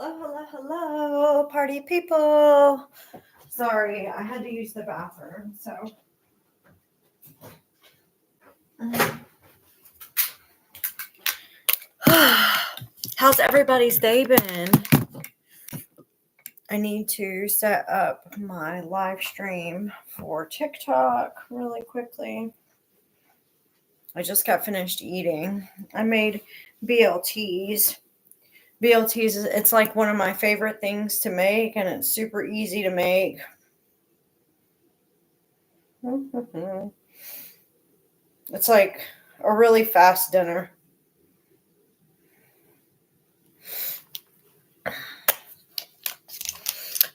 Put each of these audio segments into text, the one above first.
Hello, party people. Sorry, I had to use the bathroom, so. How's everybody's day been? I need to set up my live stream for TikTok really quickly. I just got finished eating. I made BLTs. BLTs, it's like one of my favorite things to make, and it's super easy to make. It's like a really fast dinner.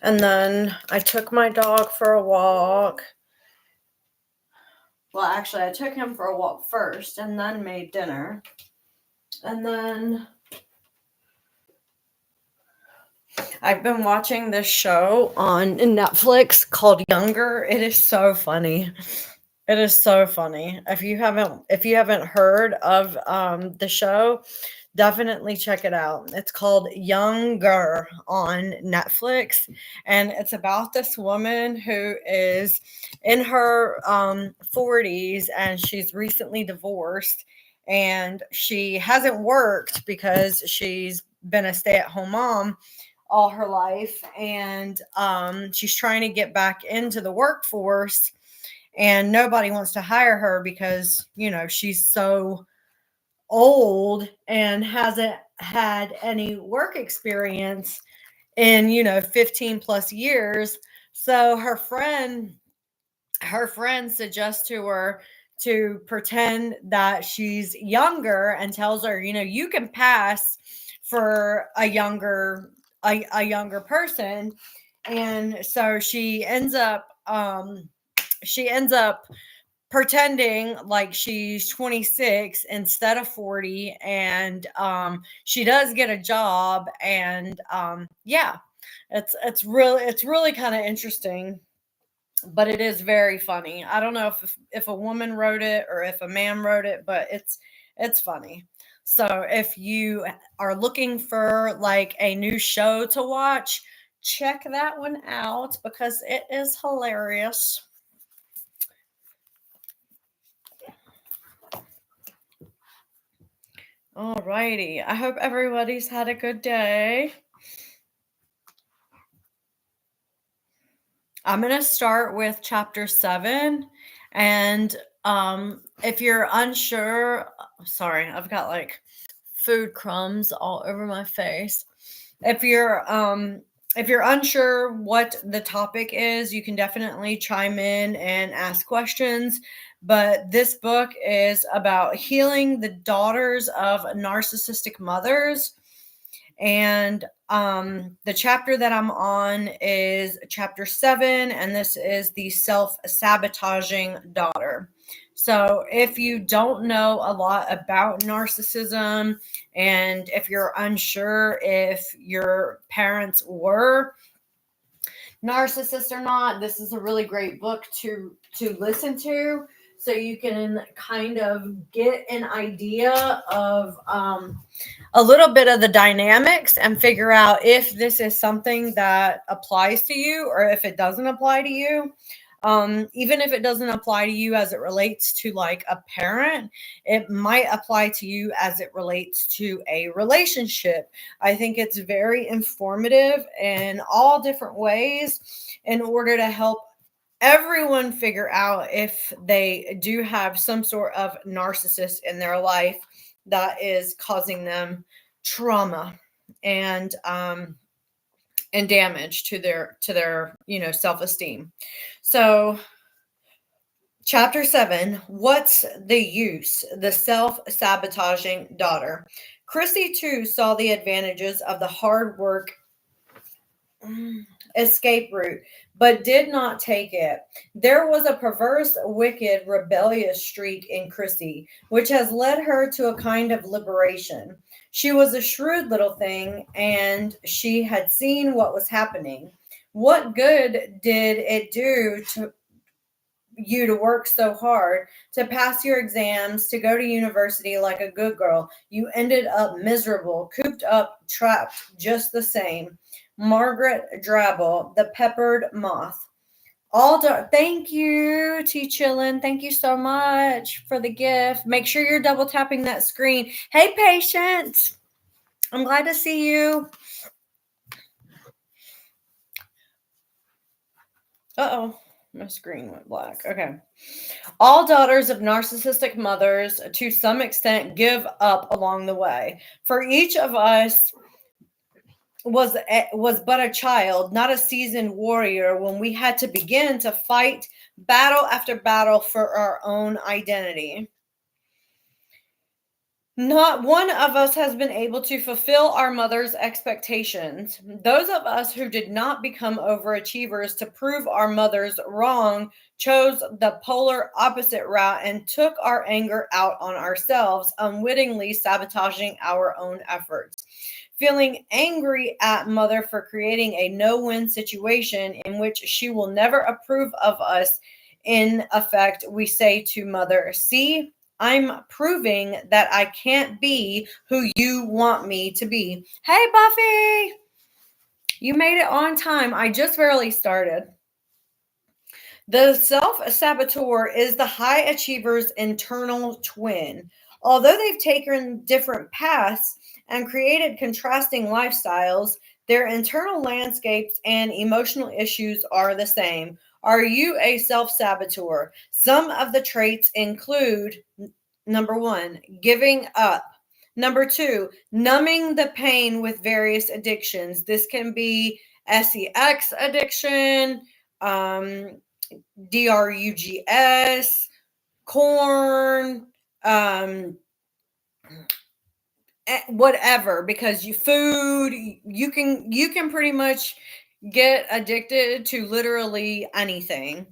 And then I took my dog for a walk. Well, actually, I took him for a walk first and then made dinner. And then I've been watching this show on Netflix called Younger. It is so funny. It is so funny. If you haven't heard of the show, definitely check it out. It's called Younger on Netflix, and it's about this woman who is in her 40s, and she's recently divorced, and she hasn't worked because she's been a stay-at-home mom all her life, and she's trying to get back into the workforce, and nobody wants to hire her because, she's so old and hasn't had any work experience in 15 plus years. So her friend suggests to her to pretend that she's younger and tells her, you can pass for a younger person. And so she ends up pretending like she's 26 instead of 40, and she does get a job, and it's really kind of interesting, but it is very funny. I don't know if a woman wrote it or if a man wrote it, but it's funny. So if you are looking for like a new show to watch, check that one out because it is hilarious. Alrighty. I hope everybody's had a good day. I'm going to start with chapter 7. And if you're unsure, sorry, I've got like food crumbs all over my face. If you're unsure what the topic is, you can definitely chime in and ask questions. But this book is about healing the daughters of narcissistic mothers. And the chapter that I'm on is chapter 7, and this is the self-sabotaging daughter. So if you don't know a lot about narcissism, and if you're unsure if your parents were narcissists or not, this is a really great book to listen to, so you can kind of get an idea of a little bit of the dynamics and figure out if this is something that applies to you or if it doesn't apply to you. Even if it doesn't apply to you as it relates to like a parent, it might apply to you as it relates to a relationship. I think it's very informative in all different ways in order to help everyone figure out if they do have some sort of narcissist in their life that is causing them trauma and damage to their self-esteem. So chapter 7, what's the use? The self-sabotaging daughter. Chrissy too saw the advantages of the hard work escape route, but did not take it. There was a perverse, wicked, rebellious streak in Chrissy, which has led her to a kind of liberation. She was a shrewd little thing, and she had seen what was happening. What good did it do you to work so hard, to pass your exams, to go to university like a good girl. You ended up miserable, cooped up, trapped, just the same. Margaret Drabble, the peppered moth. Thank you, T Chillin. Thank you so much for the gift. Make sure you're double tapping that screen. Hey, Patience. I'm glad to see you. Uh-oh, my screen went black. Okay. All daughters of narcissistic mothers, to some extent, give up along the way. For each of us was but a child, not a seasoned warrior, when we had to begin to fight battle after battle for our own identity. Not one of us has been able to fulfill our mother's expectations. Those of us who did not become overachievers to prove our mothers wrong chose the polar opposite route and took our anger out on ourselves, unwittingly sabotaging our own efforts. Feeling angry at mother for creating a no-win situation in which she will never approve of us, in effect, we say to mother, "See, I'm proving that I can't be who you want me to be." Hey, Buffy, you made it on time. I just barely started. The self-saboteur is the high achiever's internal twin. Although they've taken different paths and created contrasting lifestyles, their internal landscapes and emotional issues are the same. Are you a self-saboteur? Some of the traits include: Number 1, giving up. Number 2, numbing the pain with various addictions. This can be sex addiction, drugs, corn, whatever, because you can pretty much get addicted to literally anything.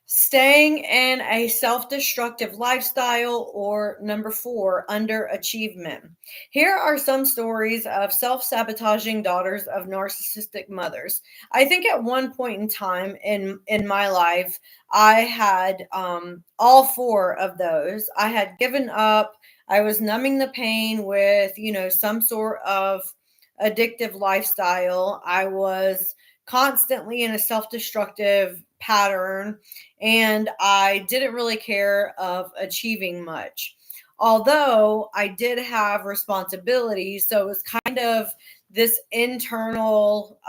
Staying in a self-destructive lifestyle, or number 4, underachievement. Here are some stories of self-sabotaging daughters of narcissistic mothers. I think at one point in time in my life, I had all 4 of those. I had given up. I was numbing the pain with, some sort of addictive lifestyle. I was constantly in a self-destructive pattern, and I didn't really care of achieving much. Although I did have responsibilities, so it was kind of this internal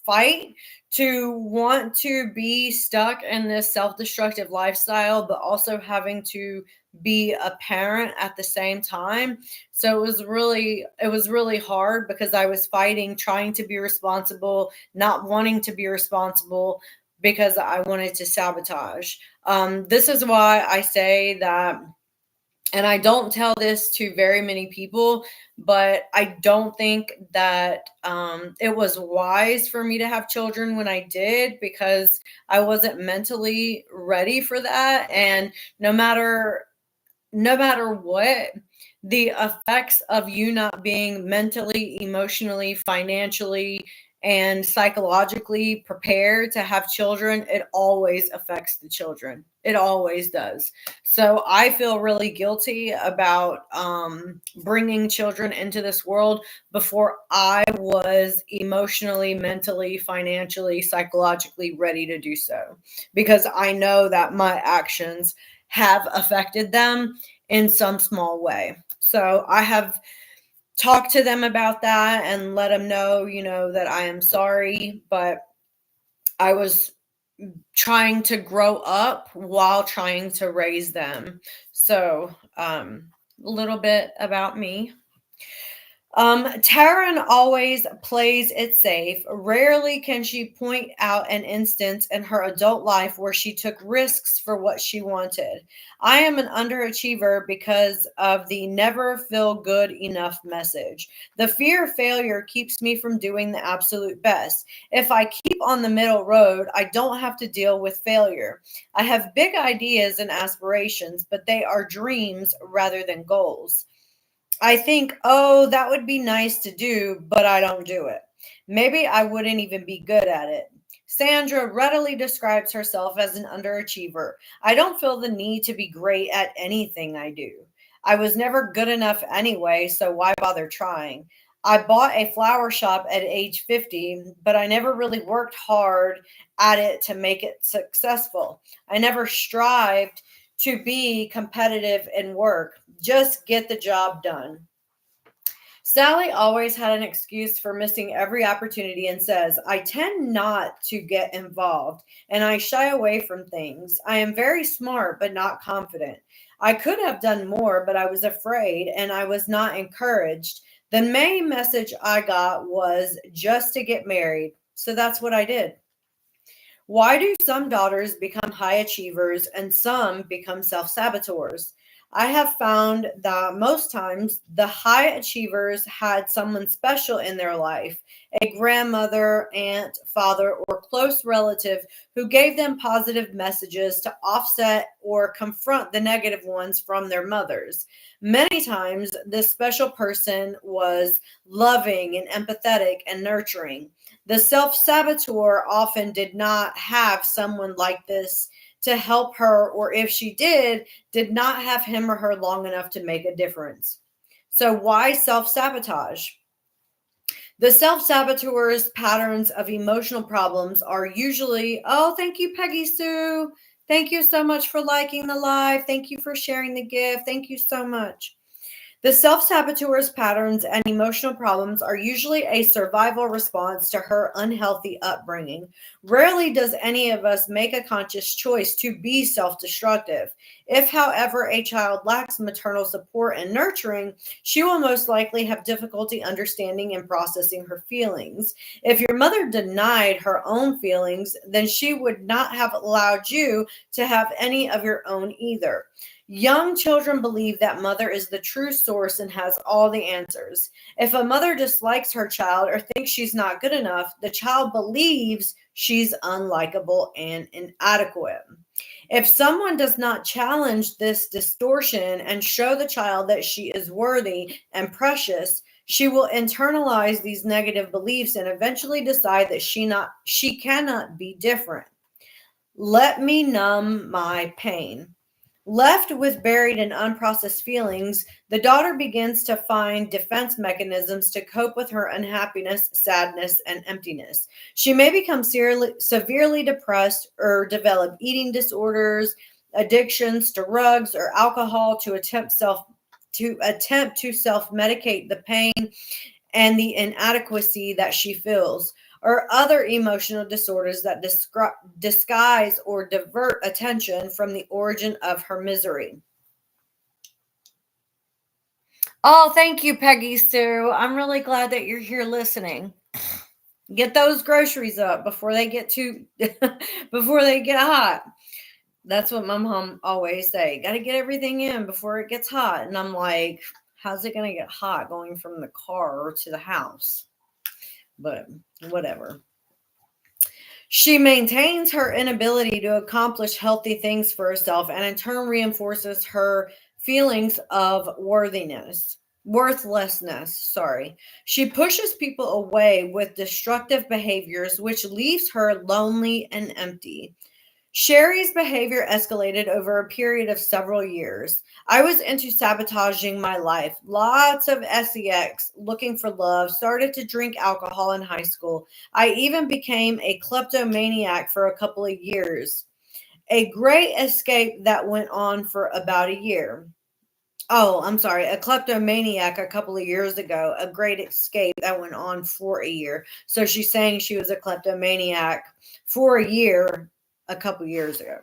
fight to want to be stuck in this self-destructive lifestyle, but also having to be a parent at the same time. So it was really hard, because I was fighting trying to be responsible, not wanting to be responsible, because I wanted to sabotage. This is why I say that, and I don't tell this to very many people, but I don't think that it was wise for me to have children when I did, because I wasn't mentally ready for that. And no matter what, the effects of you not being mentally, emotionally, financially, and psychologically prepared to have children, it always affects the children. It always does. So I feel really guilty about bringing children into this world before I was emotionally, mentally, financially, psychologically ready to do so, because I know that my actions have affected them in some small way. So I have talked to them about that and let them know, that I am sorry, but I was trying to grow up while trying to raise them. So, a little bit about me. Taryn always plays it safe. Rarely can she point out an instance in her adult life where she took risks for what she wanted. I am an underachiever because of the never feel good enough message. The fear of failure keeps me from doing the absolute best. If I keep on the middle road, I don't have to deal with failure. I have big ideas and aspirations, but they are dreams rather than goals. I think, oh, that would be nice to do, but I don't do it. Maybe I wouldn't even be good at it. Sandra readily describes herself as an underachiever. I don't feel the need to be great at anything I do. I was never good enough anyway, so why bother trying? I bought a flower shop at age 50, but I never really worked hard at it to make it successful. I never strived to be competitive in work, just get the job done. Sally always had an excuse for missing every opportunity and says, I tend not to get involved and I shy away from things. I am very smart, but not confident. I could have done more, but I was afraid and I was not encouraged. The main message I got was just to get married. So that's what I did. Why do some daughters become high achievers and some become self saboteurs? I have found that most times the high achievers had someone special in their life, a grandmother, aunt, father, or close relative who gave them positive messages to offset or confront the negative ones from their mothers. Many times, this special person was loving and empathetic and nurturing. The self saboteur often did not have someone like this to help her, or if she did not have him or her long enough to make a difference. So, why self sabotage? The self saboteur's patterns of emotional problems are usually, oh, thank you, Peggy Sue. Thank you so much for liking the live. Thank you for sharing the gift. Thank you so much. The self saboteur's patterns and emotional problems are usually a survival response to her unhealthy upbringing. Rarely does any of us make a conscious choice to be self destructive. If, however, a child lacks maternal support and nurturing, she will most likely have difficulty understanding and processing her feelings. If your mother denied her own feelings, then she would not have allowed you to have any of your own either. Young children believe that mother is the true source and has all the answers. If a mother dislikes her child or thinks she's not good enough, the child believes she's unlikable and inadequate. If someone does not challenge this distortion and show the child that she is worthy and precious, she will internalize these negative beliefs and eventually decide that she cannot be different. Let me numb my pain. Left with buried and unprocessed feelings, the daughter begins to find defense mechanisms to cope with her unhappiness, sadness, and emptiness. She may become severely depressed or develop eating disorders, addictions to drugs or alcohol to attempt to self-medicate the pain and the inadequacy that she feels, or other emotional disorders that disguise or divert attention from the origin of her misery. Oh, thank you, Peggy Sue. I'm really glad that you're here listening. Get those groceries up before they get before they get hot. That's what my mom always say. Got to get everything in before it gets hot. And I'm like, how's it going to get hot going from the car to the house? But whatever. She maintains her inability to accomplish healthy things for herself and in turn reinforces her feelings of worthlessness, sorry. She pushes people away with destructive behaviors, which leaves her lonely and empty. Sherry's behavior escalated over a period of several years. I was into sabotaging my life. Lots of sex, looking for love, started to drink alcohol in high school. I even became a kleptomaniac for a couple of years. A great escape that went on for about a year. Oh, I'm sorry, a kleptomaniac a couple of years ago, a great escape that went on for a year. So she's saying she was a kleptomaniac for a year a couple years ago.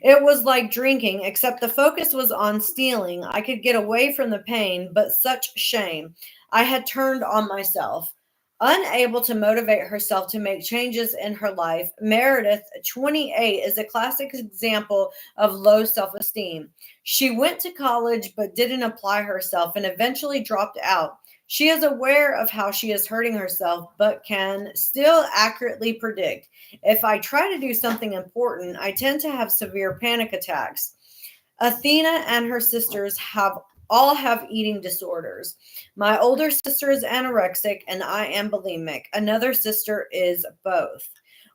It was like drinking, except the focus was on stealing. I could get away from the pain, but such shame. I had turned on myself. Unable to motivate herself to make changes in her life, Meredith, 28, is a classic example of low self esteem. She went to college but didn't apply herself and eventually dropped out. She is aware of how she is hurting herself, but can still accurately predict. If I try to do something important, I tend to have severe panic attacks. Athena and her sisters all have eating disorders. My older sister is anorexic and I am bulimic. Another sister is both.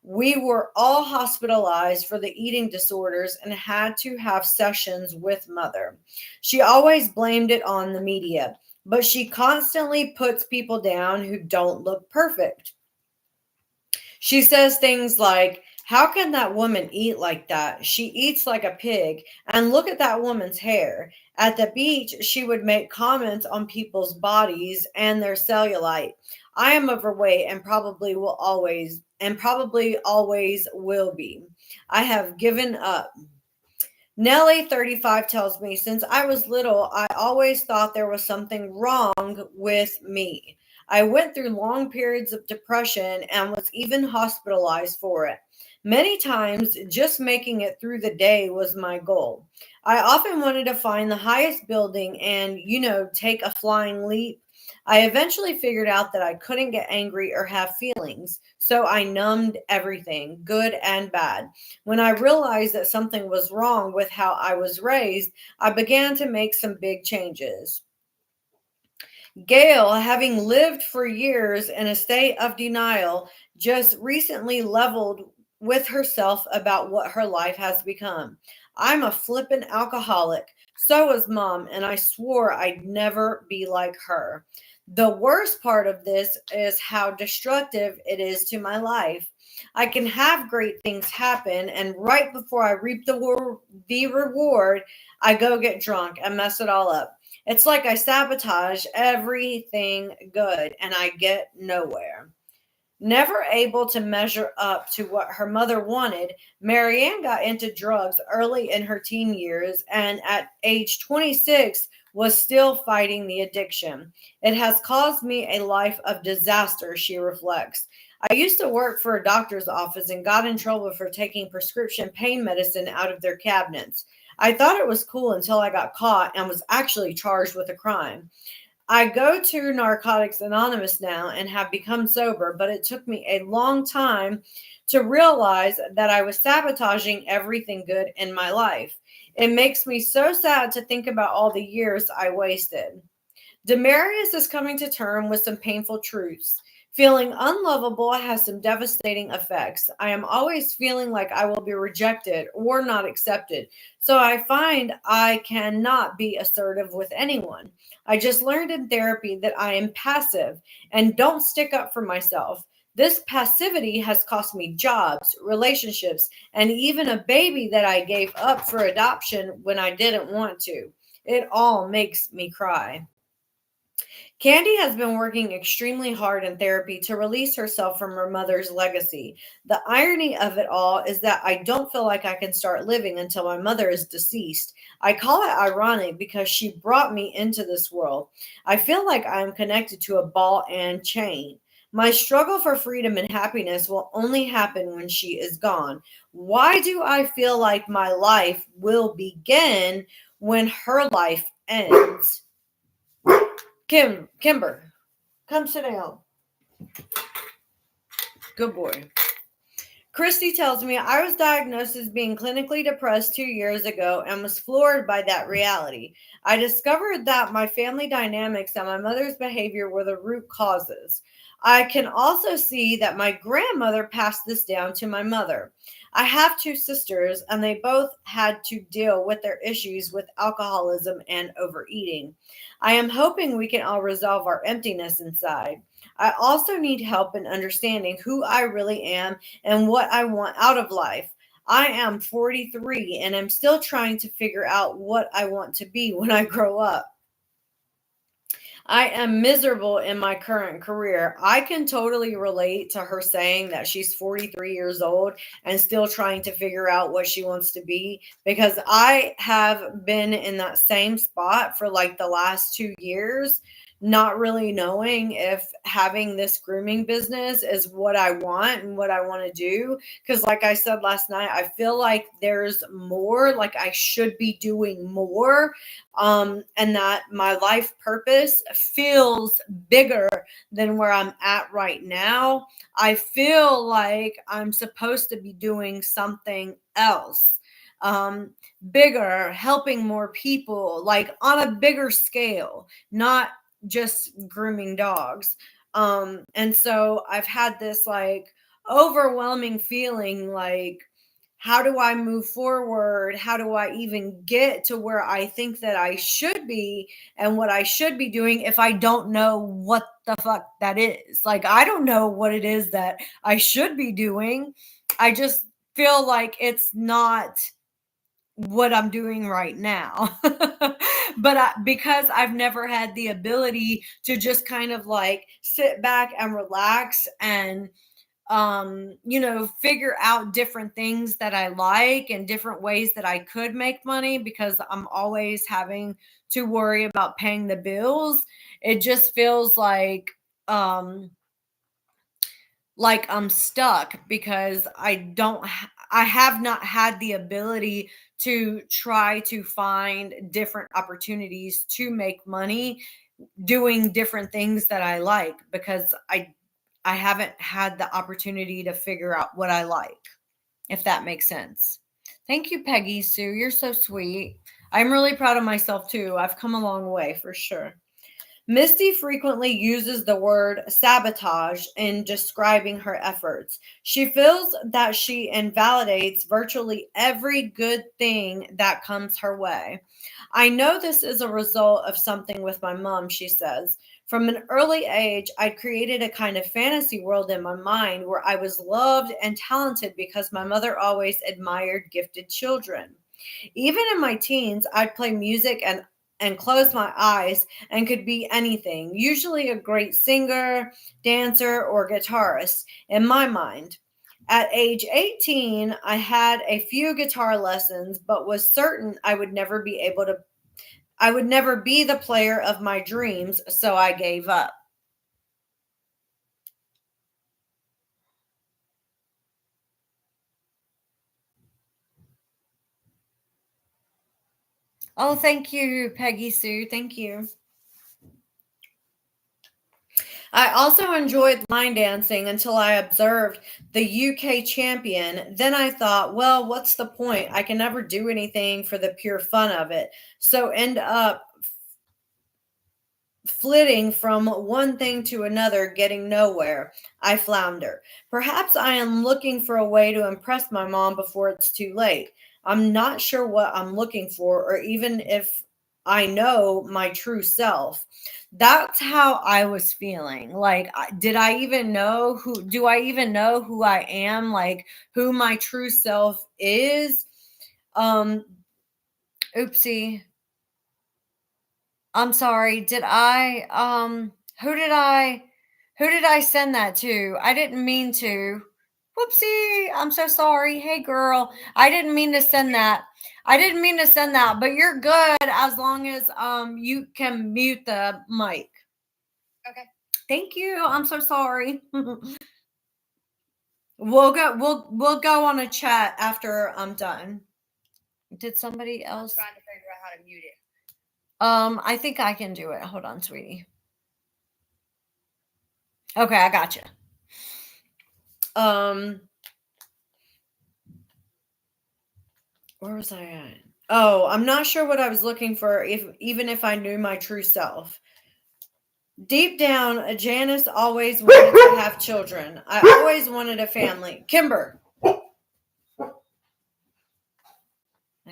We were all hospitalized for the eating disorders and had to have sessions with mother. She always blamed it on the media, but she constantly puts people down who don't look perfect. She says things like, how can that woman eat like that? She eats like a pig. And look at that woman's hair. At the beach, she would make comments on people's bodies and their cellulite. I am overweight and probably always will be. I have given up. Nellie, 35, tells me, since I was little, I always thought there was something wrong with me. I went through long periods of depression and was even hospitalized for it. Many times, just making it through the day was my goal. I often wanted to find the highest building and, take a flying leap. I eventually figured out that I couldn't get angry or have feelings, so I numbed everything, good and bad. When I realized that something was wrong with how I was raised, I began to make some big changes. Gail, having lived for years in a state of denial, just recently leveled with herself about what her life has become. I'm a flippin' alcoholic. So is mom, and I swore I'd never be like her. The worst part of this is how destructive it is to my life. I can have great things happen, and right before I reap the reward, I go get drunk and mess it all up. It's like I sabotage everything good and I get nowhere. Never able to measure up to what her mother wanted, Marianne got into drugs early in her teen years and at age 26 was still fighting the addiction. It has caused me a life of disaster, she reflects. I used to work for a doctor's office and got in trouble for taking prescription pain medicine out of their cabinets. I thought it was cool until I got caught and was actually charged with a crime. I go to Narcotics Anonymous now and have become sober, but it took me a long time to realize that I was sabotaging everything good in my life. It makes me so sad to think about all the years I wasted. Demarius is coming to terms with some painful truths. Feeling unlovable has some devastating effects. I am always feeling like I will be rejected or not accepted, so I find I cannot be assertive with anyone. I just learned in therapy that I am passive and don't stick up for myself. This passivity has cost me jobs, relationships, and even a baby that I gave up for adoption when I didn't want to. It all makes me cry. Candy has been working extremely hard in therapy to release herself from her mother's legacy. The irony of it all is that I don't feel like I can start living until my mother is deceased. I call it ironic because she brought me into this world. I feel like I am connected to a ball and chain. My struggle for freedom and happiness will only happen when she is gone. Why do I feel like my life will begin when her life ends? Kimber, come sit down. Good boy. Christy tells me I was diagnosed as being clinically depressed 2 years ago and was floored by that reality. I discovered that my family dynamics and my mother's behavior were the root causes. I can also see that my grandmother passed this down to my mother. I have two sisters, and they both had to deal with their issues with alcoholism and overeating. I am hoping we can all resolve our emptiness inside. I also need help in understanding who I really am and what I want out of life. I am 43 and I'm still trying to figure out what I want to be when I grow up. I am miserable in my current career. I can totally relate to her saying that she's 43 years old and still trying to figure out what she wants to be, because I have been in that same spot for like the last 2 years, not really knowing if having this grooming business is what I want and what I want to do. Because, like I said last night, I feel like there's more, like I should be doing more, and that my life purpose feels bigger than where I'm at right now. I feel like I'm supposed to be doing something else, bigger, helping more people, like on a bigger scale, not just grooming dogs. And so I've had this like, overwhelming feeling like, how do I move forward? How do I even get to where I think that I should be and what I should be doing if I don't know what the fuck that is? Like, I don't know what it is that I should be doing. I just feel like it's not what I'm doing right now. But because I've never had the ability to just kind of like sit back and relax and figure out different things that I like and different ways that I could make money, because I'm always having to worry about paying the bills. It just feels like I'm stuck because I have not had the ability to try to find different opportunities to make money doing different things that I like, because I haven't had the opportunity to figure out what I like, if that makes sense. Thank you, Peggy Sue. You're so sweet. I'm really proud of myself too. I've come a long way for sure. Misty frequently uses the word sabotage in describing her efforts. She feels that she invalidates virtually every good thing that comes her way. I know this is a result of something with my mom, she says. From an early age, I created a kind of fantasy world in my mind where I was loved and talented because my mother always admired gifted children. Even in my teens, I'd play music and close my eyes and could be anything, usually a great singer, dancer, or guitarist in my mind. At age 18, I had a few guitar lessons, but was certain I would never be the player of my dreams, so I gave up. Oh, thank you, Peggy Sue. Thank you. I also enjoyed line dancing until I observed the UK champion. Then I thought, well, what's the point? I can never do anything for the pure fun of it. So end up flitting from one thing to another, getting nowhere. I flounder. Perhaps I am looking for a way to impress my mom before it's too late. I'm not sure what I'm looking for, or even if I know my true self. That's how I was feeling. Like, do I even know who I am? Like, who my true self is? Um, Oopsie. I'm sorry. Who did I send that to? I didn't mean to. Whoopsie. I'm so sorry. Hey girl. I didn't mean to send that. I didn't mean to send that, but you're good as long as you can mute the mic. Okay. Thank you. I'm so sorry. We'll go on a chat after I'm done. Did somebody else? I'm trying to figure out how to mute it. I think I can do it. Hold on, sweetie. Okay, I got you. Where was I at? Oh, I'm not sure what I was looking for, even if I knew my true self. Deep down, Janice always wanted to have children. I always wanted a family. Kimber. I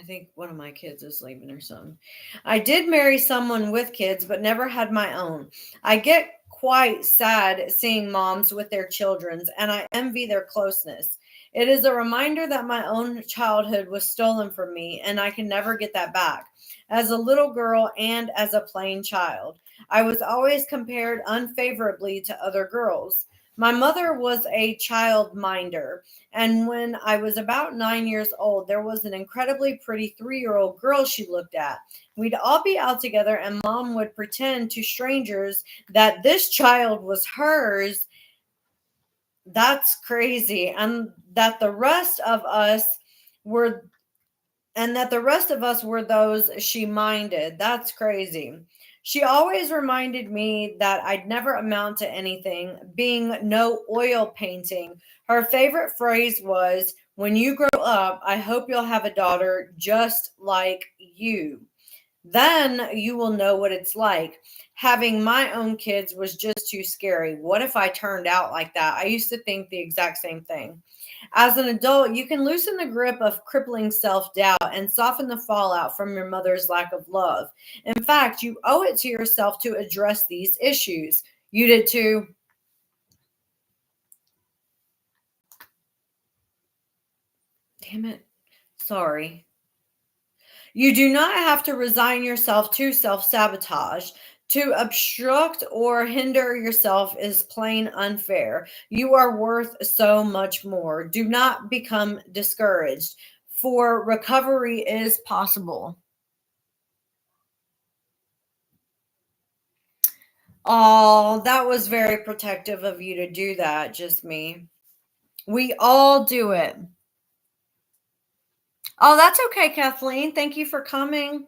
think one of my kids is leaving or something. I did marry someone with kids, but never had my own. I get quite sad seeing moms with their children, and I envy their closeness. It is a reminder that my own childhood was stolen from me, and I can never get that back. As a little girl and as a plain child, I was always compared unfavorably to other girls. My mother was a child minder, and when I was about 9 years old, there was an incredibly pretty 3-year-old girl she looked at. We'd all be out together, and mom would pretend to strangers that this child was hers. That's crazy. Were and that the rest of us were those she minded. That's crazy. She always reminded me that I'd never amount to anything, being no oil painting. Her favorite phrase was, when you grow up, I hope you'll have a daughter just like you. Then you will know what it's like. having my own kids was just too scary. What if I turned out like that? I used to think the exact same thing. As an adult, you can loosen the grip of crippling self doubt and soften the fallout from your mother's lack of love. In fact, you owe it to yourself to address these issues. You did too. Damn it. Sorry. You do not have to resign yourself to self sabotage. To obstruct or hinder yourself is plain unfair. You are worth so much more. Do not become discouraged, for recovery is possible. Oh, that was very protective of you to do that, just me. We all do it. Oh, that's okay, Kathleen. Thank you for coming.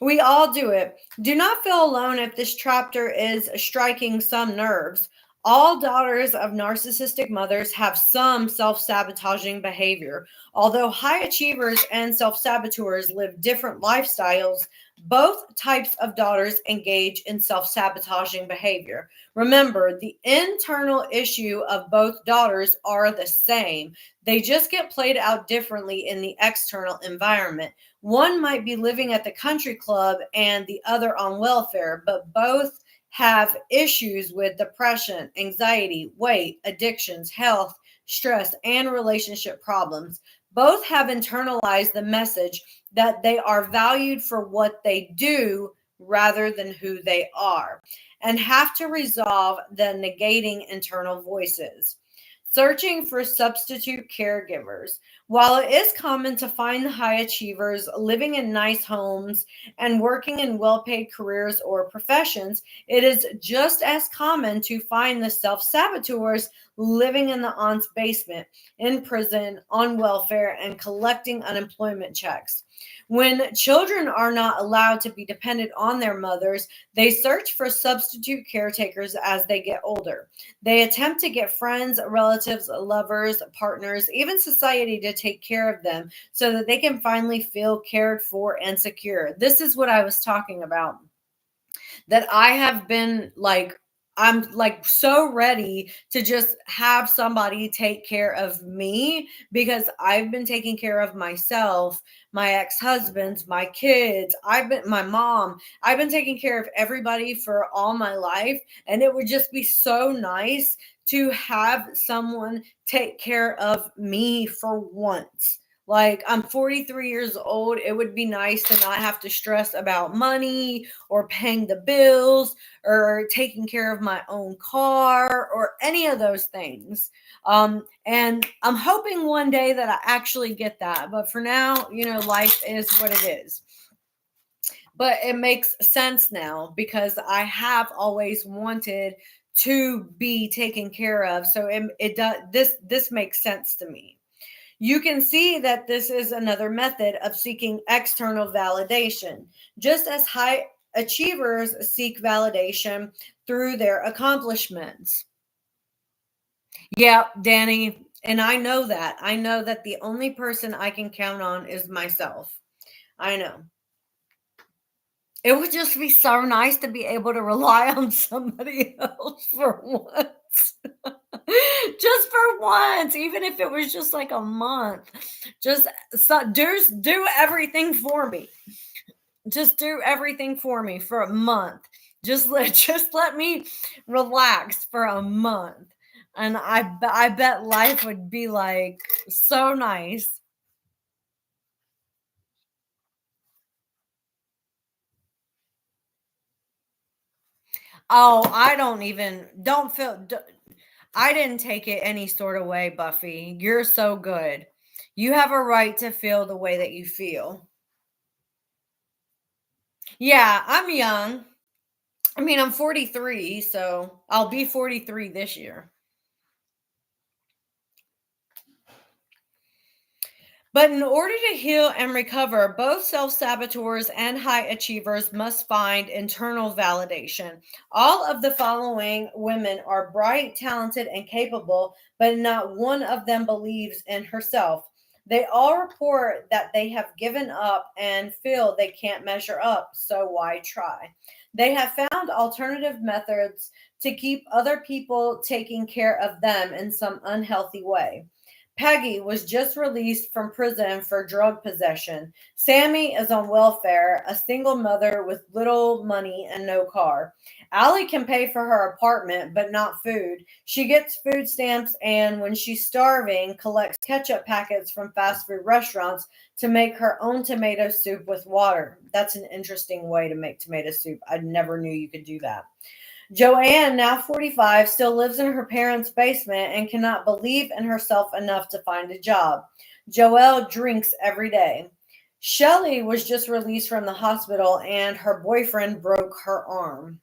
We all do it. Do not feel alone if this chapter is striking some nerves. All daughters of narcissistic mothers have some self sabotaging behavior. Although high achievers and self saboteurs live different lifestyles, both types of daughters engage in self sabotaging behavior. Remember, the internal issue of both daughters are the same. They just get played out differently in the external environment. One might be living at the country club and the other on welfare, but both have issues with depression, anxiety, weight, addictions, health, stress, and relationship problems. Both have internalized the message that they are valued for what they do rather than who they are, and have to resolve the negating internal voices. Searching for substitute caregivers. While it is common to find the high achievers living in nice homes and working in well paid careers or professions, it is just as common to find the self saboteurs living in the aunt's basement, in prison, on welfare, and collecting unemployment checks. When children are not allowed to be dependent on their mothers, they search for substitute caretakers as they get older. They attempt to get friends, relatives, lovers, partners, even society to take care of them so that they can finally feel cared for and secure. This is what I was talking about. That I have been like, I'm like so ready to just have somebody take care of me because I've been taking care of myself, my ex-husbands, my kids, my mom. I've been taking care of everybody for all my life. And it would just be so nice to have someone take care of me for once. Like, I'm 43 years old. It would be nice to not have to stress about money or paying the bills or taking care of my own car or any of those things. And I'm hoping one day that I actually get that. But for now, life is what it is. But it makes sense now because I have always wanted to be taken care of. So it does, this makes sense to me. You can see that this is another method of seeking external validation, just as high achievers seek validation through their accomplishments. Yeah, Danny, and I know that. I know that the only person I can count on is myself. I know. It would just be so nice to be able to rely on somebody else for once. Just for once, even if it was just like a month. Just do everything for me. Just do everything for me for a month. Just let me relax for a month. And I bet life would be like so nice. Oh, I don't feel, I didn't take it any sort of way, Buffy. You're so good. You have a right to feel the way that you feel. Yeah, I'm young. I mean, I'm 43, so I'll be 43 this year. But in order to heal and recover, both self saboteurs and high achievers must find internal validation. All of the following women are bright, talented, and capable, but not one of them believes in herself. They all report that they have given up and feel they can't measure up, so why try? They have found alternative methods to keep other people taking care of them in some unhealthy way. Peggy was just released from prison for drug possession. Sammy is on welfare, a single mother with little money and no car. Allie can pay for her apartment, but not food. She gets food stamps and, when she's starving, collects ketchup packets from fast food restaurants to make her own tomato soup with water. That's an interesting way to make tomato soup. I never knew you could do that. Joanne, now 45, still lives in her parents' basement and cannot believe in herself enough to find a job. Joelle drinks every day. Shelley was just released from the hospital and her boyfriend broke her arm.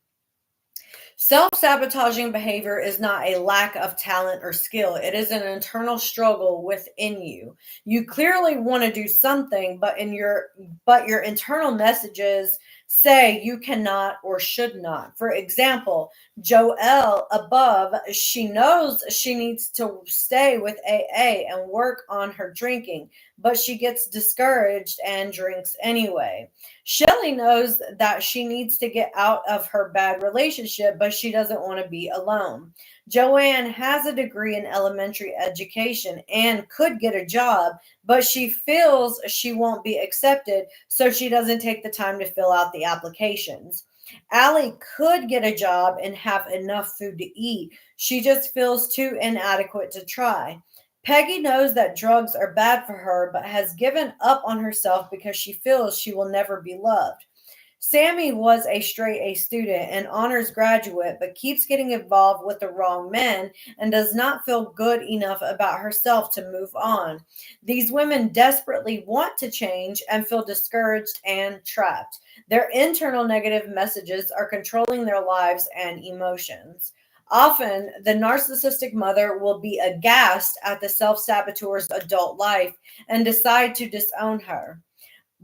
Self-sabotaging behavior is not a lack of talent or skill. It is an internal struggle within you. You clearly want to do something, but your internal messages say you cannot or should not. For example, Joelle above, she knows she needs to stay with AA and work on her drinking, but she gets discouraged and drinks anyway. Shelly knows that she needs to get out of her bad relationship, but she doesn't want to be alone. Joanne has a degree in elementary education and could get a job, but she feels she won't be accepted, so she doesn't take the time to fill out the applications. Allie could get a job and have enough food to eat. She just feels too inadequate to try. Peggy knows that drugs are bad for her, but has given up on herself because she feels she will never be loved. Sammy was a straight A student and honors graduate, but keeps getting involved with the wrong men and does not feel good enough about herself to move on. These women desperately want to change and feel discouraged and trapped. Their internal negative messages are controlling their lives and emotions. Often, the narcissistic mother will be aghast at the self saboteur's adult life and decide to disown her.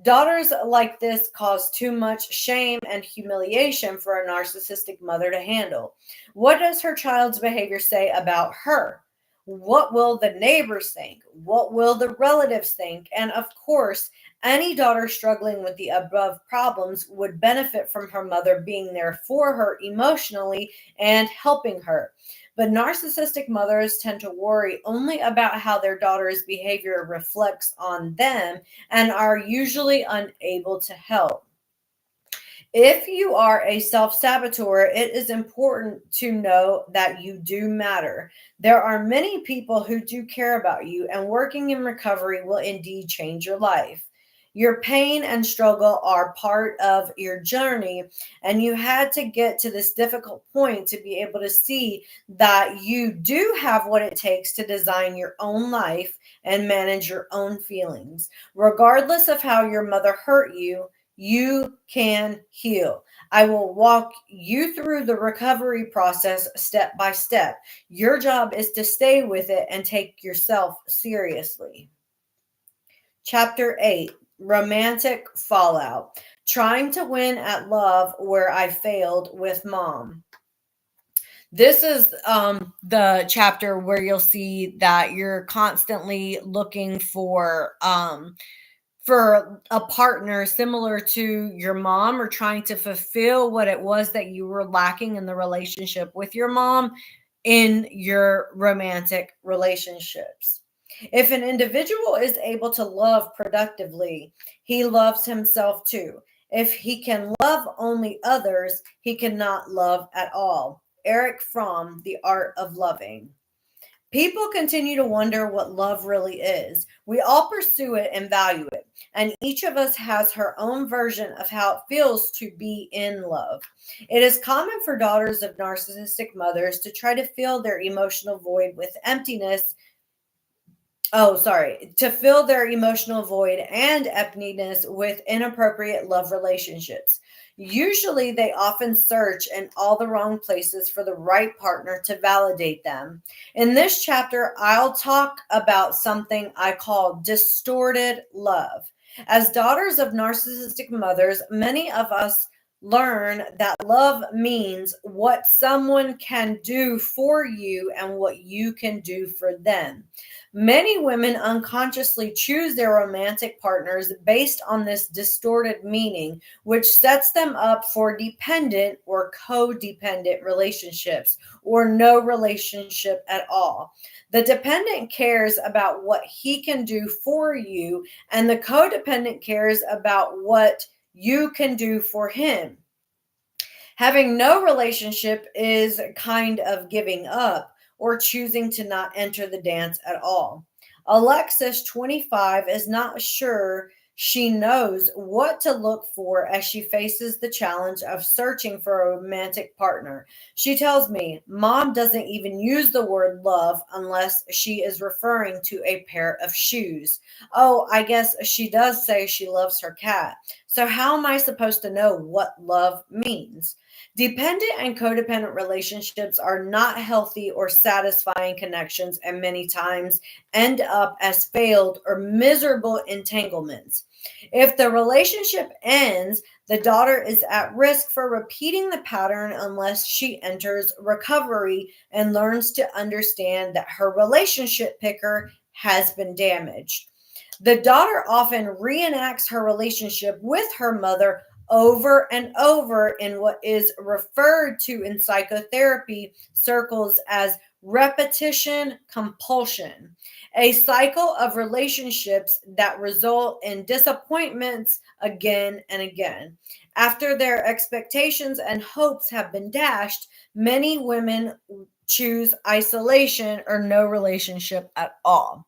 Daughters like this cause too much shame and humiliation for a narcissistic mother to handle. What does her child's behavior say about her? What will the neighbors think? What will the relatives think? And of course, any daughter struggling with the above problems would benefit from her mother being there for her emotionally and helping her. But narcissistic mothers tend to worry only about how their daughter's behavior reflects on them and are usually unable to help. If you are a self saboteur, it is important to know that you do matter. There are many people who do care about you, and working in recovery will indeed change your life. Your pain and struggle are part of your journey, and you had to get to this difficult point to be able to see that you do have what it takes to design your own life and manage your own feelings. Regardless of how your mother hurt you, you can heal. I will walk you through the recovery process step by step. Your job is to stay with it and take yourself seriously. Chapter 8, Romantic Fallout. Trying to win at love where I failed with mom. This is the chapter where you'll see that you're constantly looking for a partner similar to your mom, or trying to fulfill what it was that you were lacking in the relationship with your mom in your romantic relationships. If an individual is able to love productively, he loves himself too. If he can love only others, he cannot love at all. Eric Fromm, The Art of Loving. People continue to wonder what love really is. We all pursue it and value it, and each of us has her own version of how it feels to be in love. It is common for daughters of narcissistic mothers to try to fill their emotional void with emptiness. To fill their emotional void and emptiness with inappropriate love relationships. Usually, they often search in all the wrong places for the right partner to validate them. In this chapter, I'll talk about something I call distorted love. As daughters of narcissistic mothers, many of us learn that love means what someone can do for you and what you can do for them. Many women unconsciously choose their romantic partners based on this distorted meaning, which sets them up for dependent or codependent relationships or no relationship at all. The dependent cares about what he can do for you, and the codependent cares about what you can do for him. Having no relationship is kind of giving up or choosing to not enter the dance at all. Alexis, 25, is not sure she knows what to look for as she faces the challenge of searching for a romantic partner. She tells me, Mom doesn't even use the word love unless she is referring to a pair of shoes. Oh, I guess she does say she loves her cat. So, how am I supposed to know what love means? Dependent and codependent relationships are not healthy or satisfying connections, and many times end up as failed or miserable entanglements. If the relationship ends, the daughter is at risk for repeating the pattern unless she enters recovery and learns to understand that her relationship picker has been damaged. The daughter often reenacts her relationship with her mother over and over in what is referred to in psychotherapy circles as repetition compulsion, a cycle of relationships that result in disappointments again and again. After their expectations and hopes have been dashed, many women choose isolation or no relationship at all.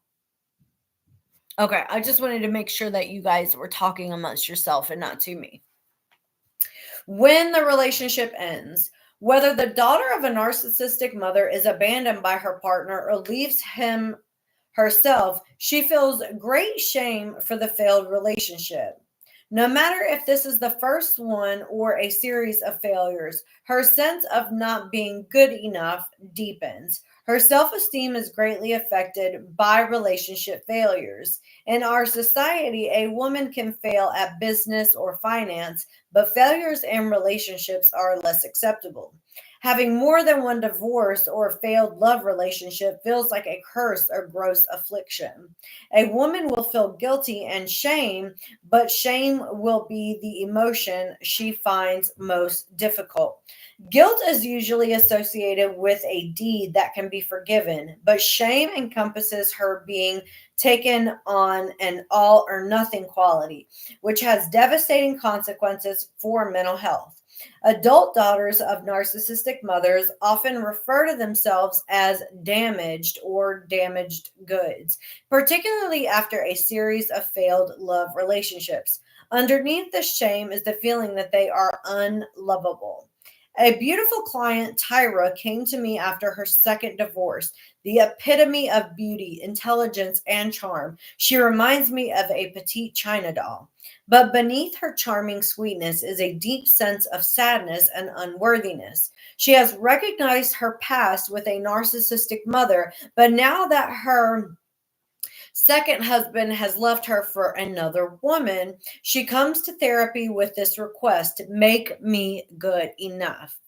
Okay, I just wanted to make sure that you guys were talking amongst yourself and not to me. When the relationship ends, whether the daughter of a narcissistic mother is abandoned by her partner or leaves him herself, she feels great shame for the failed relationship. No matter if this is the first one or a series of failures, her sense of not being good enough deepens. Her self esteem is greatly affected by relationship failures. In our society, a woman can fail at business or finance, but failures in relationships are less acceptable. Having more than one divorce or failed love relationship feels like a curse or gross affliction. A woman will feel guilty and shame, but shame will be the emotion she finds most difficult. Guilt is usually associated with a deed that can be forgiven, but shame encompasses her being taken on an all or nothing quality, which has devastating consequences for mental health. Adult daughters of narcissistic mothers often refer to themselves as damaged or damaged goods, particularly after a series of failed love relationships. Underneath the shame is the feeling that they are unlovable. A beautiful client, Tyra, came to me after her second divorce, the epitome of beauty, intelligence, and charm. She reminds me of a petite china doll. But beneath her charming sweetness is a deep sense of sadness and unworthiness. She has recognized her past with a narcissistic mother, but now that her second husband has left her for another woman, she comes to therapy with this request: make me good enough.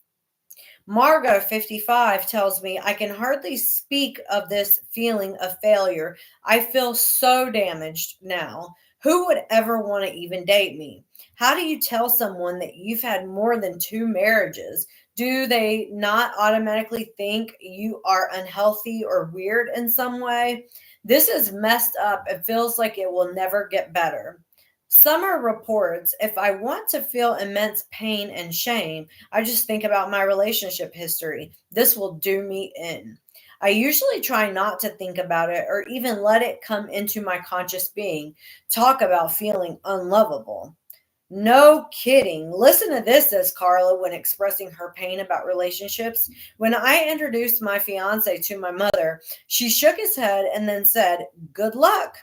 Margot, 55, tells me, I can hardly speak of this feeling of failure. I feel so damaged now. Who would ever want to even date me? How do you tell someone that you've had more than two marriages? Do they not automatically think you are unhealthy or weird in some way? This is messed up. It feels like it will never get better. Summer reports, if I want to feel immense pain and shame, I just think about my relationship history. This will do me in. I usually try not to think about it or even let it come into my conscious being. Talk about feeling unlovable. No kidding. Listen to this, says Carla when expressing her pain about relationships. When I introduced my fiance to my mother, she shook his head and then said, good luck.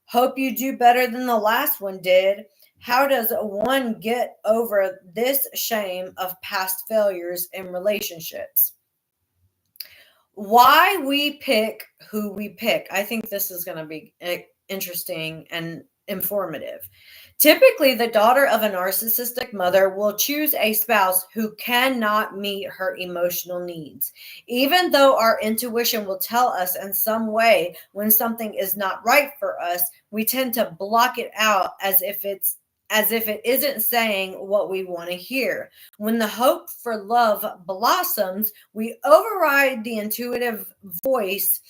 Hope you do better than the last one did. How does one get over this shame of past failures in relationships? Why we pick who we pick. I think this is going to be interesting and informative. Typically, the daughter of a narcissistic mother will choose a spouse who cannot meet her emotional needs. Even though our intuition will tell us in some way when something is not right for us, we tend to block it out as if it isn't saying what we want to hear. When the hope for love blossoms, we override the intuitive voice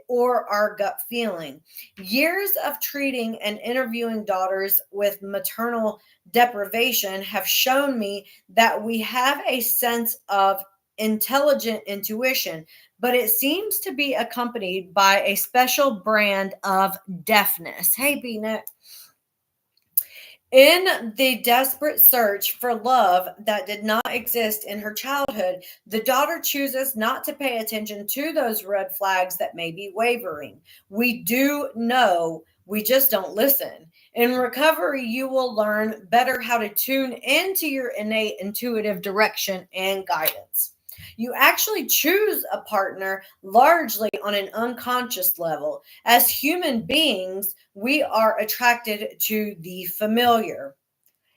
or our gut feeling. Years of treating and interviewing daughters with maternal deprivation have shown me that we have a sense of intelligent intuition, but it seems to be accompanied by a special brand of deafness. Hey, B-Net. In the desperate search for love that did not exist in her childhood, the daughter chooses not to pay attention to those red flags that may be wavering. We do know, we just don't listen. In recovery, you will learn better how to tune into your innate intuitive direction and guidance. You actually choose a partner largely on an unconscious level. As human beings, we are attracted to the familiar.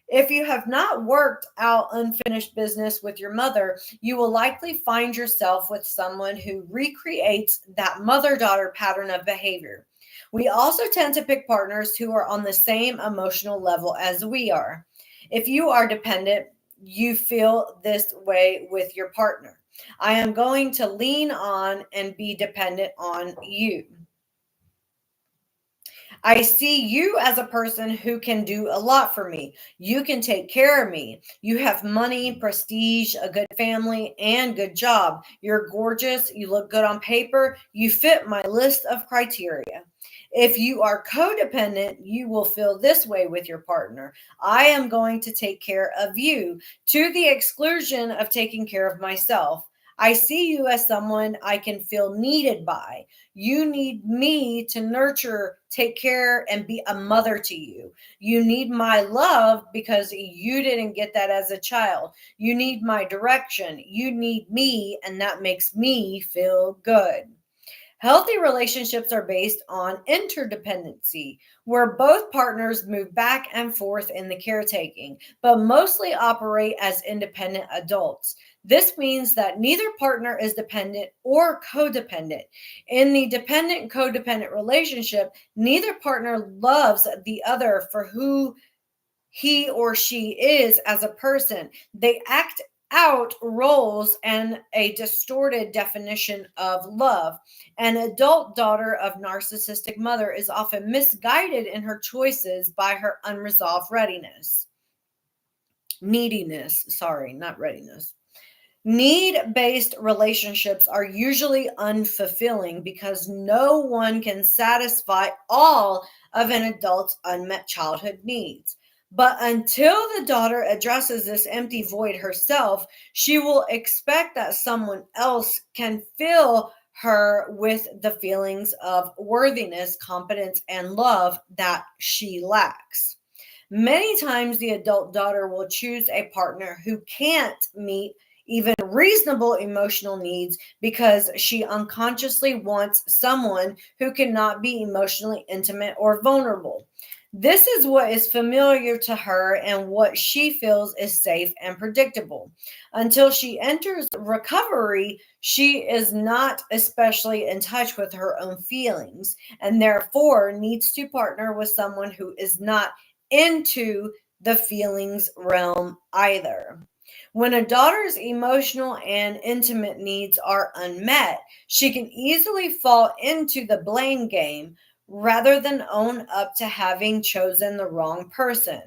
If you have not worked out unfinished business with your mother, you will likely find yourself with someone who recreates that mother daughter pattern of behavior. We also tend to pick partners who are on the same emotional level as we are. If you are dependent, you feel this way with your partner. I am going to lean on and be dependent on you. I see you as a person who can do a lot for me. You can take care of me. You have money, prestige, a good family, and good job. You're gorgeous. You look good on paper. You fit my list of criteria. If you are codependent, you will feel this way with your partner. I am going to take care of you to the exclusion of taking care of myself. I see you as someone I can feel needed by. You need me to nurture, take care, and be a mother to you. You need my love because you didn't get that as a child. You need my direction. You need me, and that makes me feel good. Healthy relationships are based on interdependency, where both partners move back and forth in the caretaking, but mostly operate as independent adults. This means that neither partner is dependent or codependent. In the dependent codependent relationship, neither partner loves the other for who he or she is as a person. They act out roles and a distorted definition of love. An adult daughter of narcissistic mother is often misguided in her choices by her unresolved neediness. Sorry, not readiness. Need-based relationships are usually unfulfilling because no one can satisfy all of an adult's unmet childhood needs. But until the daughter addresses this empty void herself, she will expect that someone else can fill her with the feelings of worthiness, competence, and love that she lacks. Many times, the adult daughter will choose a partner who can't meet even reasonable emotional needs because she unconsciously wants someone who cannot be emotionally intimate or vulnerable. This is what is familiar to her and what she feels is safe and predictable. Until she enters recovery, she is not especially in touch with her own feelings and therefore needs to partner with someone who is not into the feelings realm either. When a daughter's emotional and intimate needs are unmet, she can easily fall into the blame game rather than own up to having chosen the wrong person.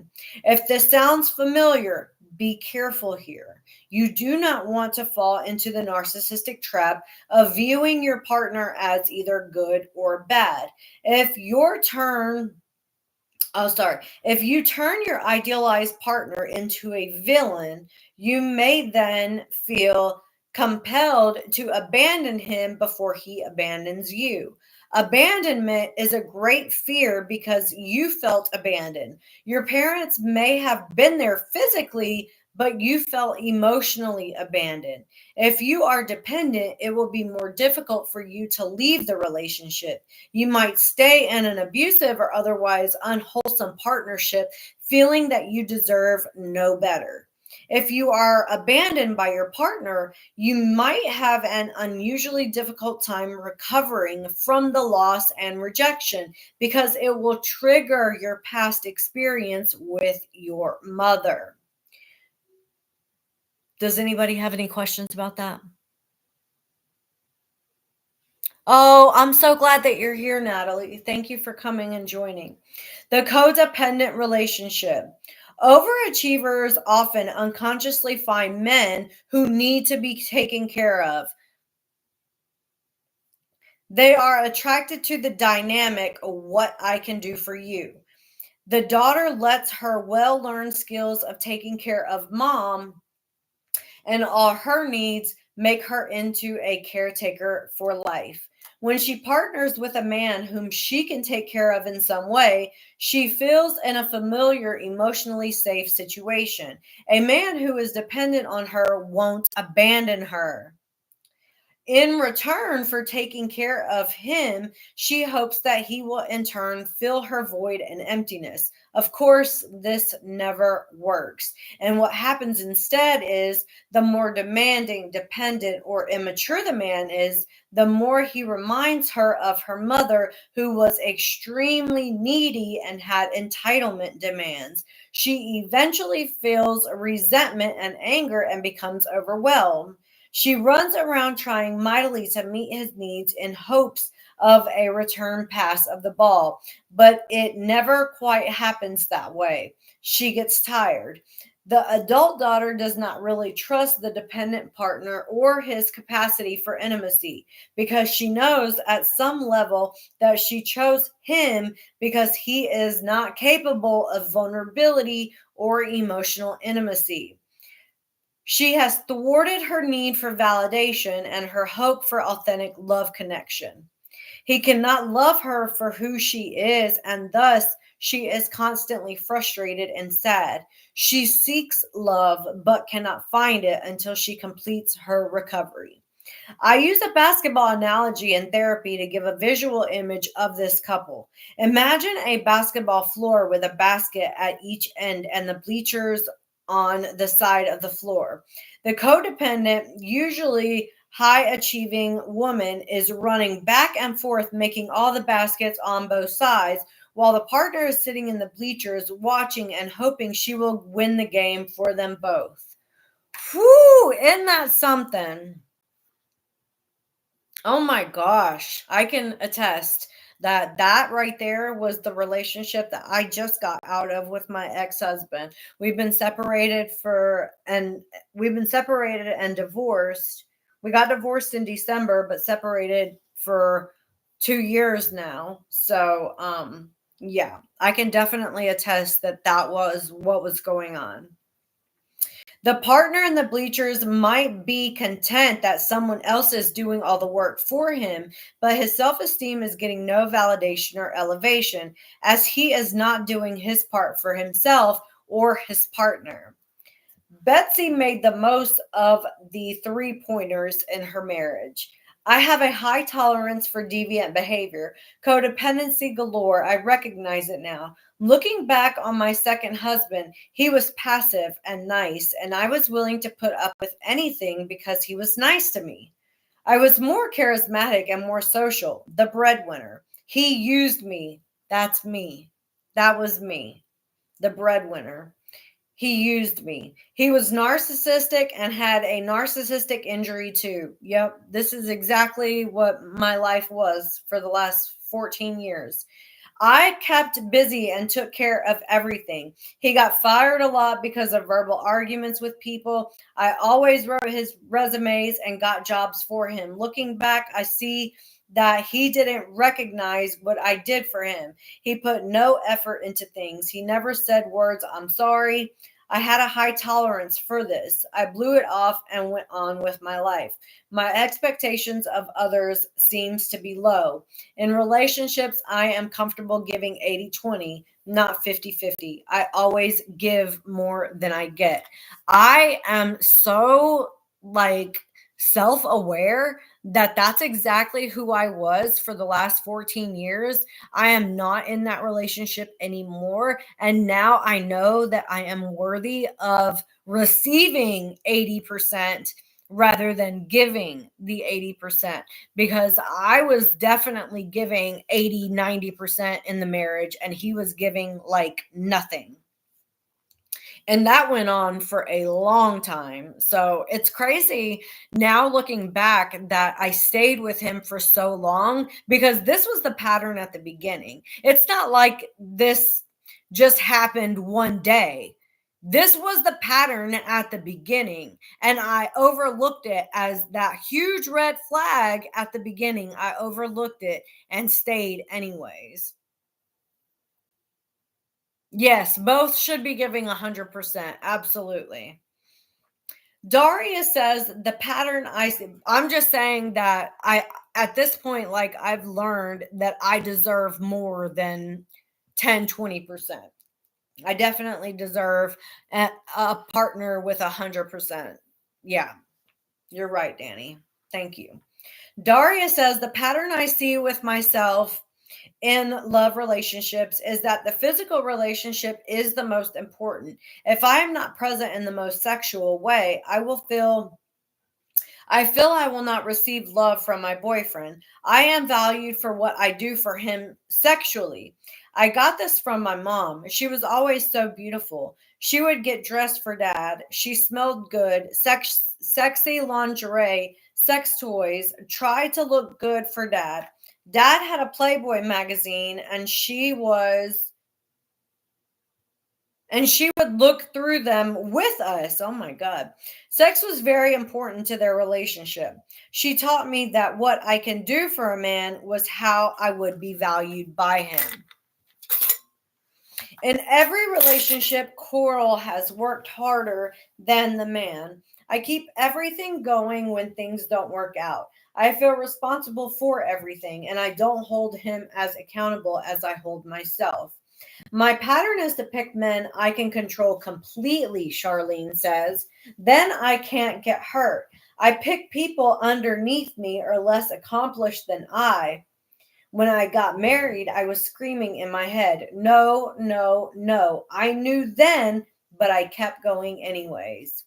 If this sounds familiar, be careful here. You do not want to fall into the narcissistic trap of viewing your partner as either good or bad. If you turn your idealized partner into a villain, you may then feel compelled to abandon him before he abandons you. Abandonment is a great fear because you felt abandoned. Your parents may have been there physically, but you felt emotionally abandoned. If you are dependent, it will be more difficult for you to leave the relationship. You might stay in an abusive or otherwise unwholesome partnership, feeling that you deserve no better. If you are abandoned by your partner, you might have an unusually difficult time recovering from the loss and rejection because it will trigger your past experience with your mother. Does anybody have any questions about that? Oh, I'm so glad that you're here, Natalie. Thank you for coming and joining. The codependent relationship. Overachievers often unconsciously find men who need to be taken care of. They are attracted to the dynamic of what I can do for you. The daughter lets her well learned skills of taking care of mom and all her needs make her into a caretaker for life. When she partners with a man whom she can take care of in some way, she feels in a familiar, emotionally safe situation. A man who is dependent on her won't abandon her. In return for taking care of him, she hopes that he will in turn fill her void and emptiness. Of course, this never works. And what happens instead is the more demanding, dependent, or immature the man is, the more he reminds her of her mother, who was extremely needy and had entitlement demands. She eventually feels resentment and anger and becomes overwhelmed. She runs around trying mightily to meet his needs in hopes of a return pass of the ball, but it never quite happens that way. She gets tired. The adult daughter does not really trust the dependent partner or his capacity for intimacy because she knows at some level that she chose him because he is not capable of vulnerability or emotional intimacy. She has thwarted her need for validation and her hope for authentic love connection. He cannot love her for who she is, and thus she is constantly frustrated and sad. She seeks love but cannot find it until she completes her recovery. I use a basketball analogy in therapy to give a visual image of this couple. Imagine a basketball floor with a basket at each end and the bleachers on the side of the floor. The codependent, usually high achieving woman is running back and forth, making all the baskets on both sides, while the partner is sitting in the bleachers watching and hoping she will win the game for them both. Whew, isn't that something? Oh my gosh. I can attest that that right there was the relationship that I just got out of with my ex-husband. We've been separated for and we've been separated and divorced. We got divorced in December but separated for 2 years now. So, yeah, I can definitely attest that that was what was going on. The partner in the bleachers might be content that someone else is doing all the work for him, but his self esteem is getting no validation or elevation as he is not doing his part for himself or his partner. Betsy made the most of the 3 pointers in her marriage. I have a high tolerance for deviant behavior, codependency galore. I recognize it now. Looking back on my second husband, he was passive and nice, and I was willing to put up with anything because he was nice to me. I was more charismatic and more social, the breadwinner. He used me. That's me. That was me, the breadwinner. He used me. He was narcissistic and had a narcissistic injury too. Yep, this is exactly what my life was for the last 14 years. I kept busy and took care of everything. He got fired a lot because of verbal arguments with people. I always wrote his resumes and got jobs for him. Looking back, I see that he didn't recognize what I did for him. He put no effort into things. He never said words, I'm sorry. I had a high tolerance for this. I blew it off and went on with my life. My expectations of others seems to be low. In relationships, I am comfortable giving 80-20, not 50-50. I always give more than I get. I am so like self-aware that that's exactly who I was for the last 14 years. I am not in that relationship anymore. And now I know that I am worthy of receiving 80% rather than giving the 80%, because I was definitely giving 80-90% in the marriage and he was giving like nothing. And that went on for a long time. So it's crazy now looking back that I stayed with him for so long, because this was the pattern at the beginning. It's not like this just happened one day. This was the pattern at the beginning. And I overlooked it as that huge red flag at the beginning. I overlooked it and stayed anyways. Yes, both should be giving 100%. Absolutely. Daria says the pattern I see, I'm just saying that at this point, like I've learned that I deserve more than 10-20%. I definitely deserve a partner with 100%. Yeah, you're right, Danny. Thank you. Daria says the pattern I see with myself in love relationships is that the physical relationship is the most important. If I am not present in the most sexual way, I feel I will not receive love from my boyfriend. I am valued for what I do for him sexually. I got this from my mom. She was always so beautiful. She would get dressed for dad. She smelled good, sexy lingerie, sex toys, tried to look good for dad. Dad had a Playboy magazine and she would look through them with us. Oh my God. Sex was very important to their relationship. She taught me that what I can do for a man was how I would be valued by him. In every relationship, Coral has worked harder than the man. I keep everything going when things don't work out. I feel responsible for everything, and I don't hold him as accountable as I hold myself. My pattern is to pick men I can control completely, Charlene says. Then I can't get hurt. I pick people underneath me or less accomplished than I. When I got married, I was screaming in my head, no, no, no. I knew then, but I kept going anyways.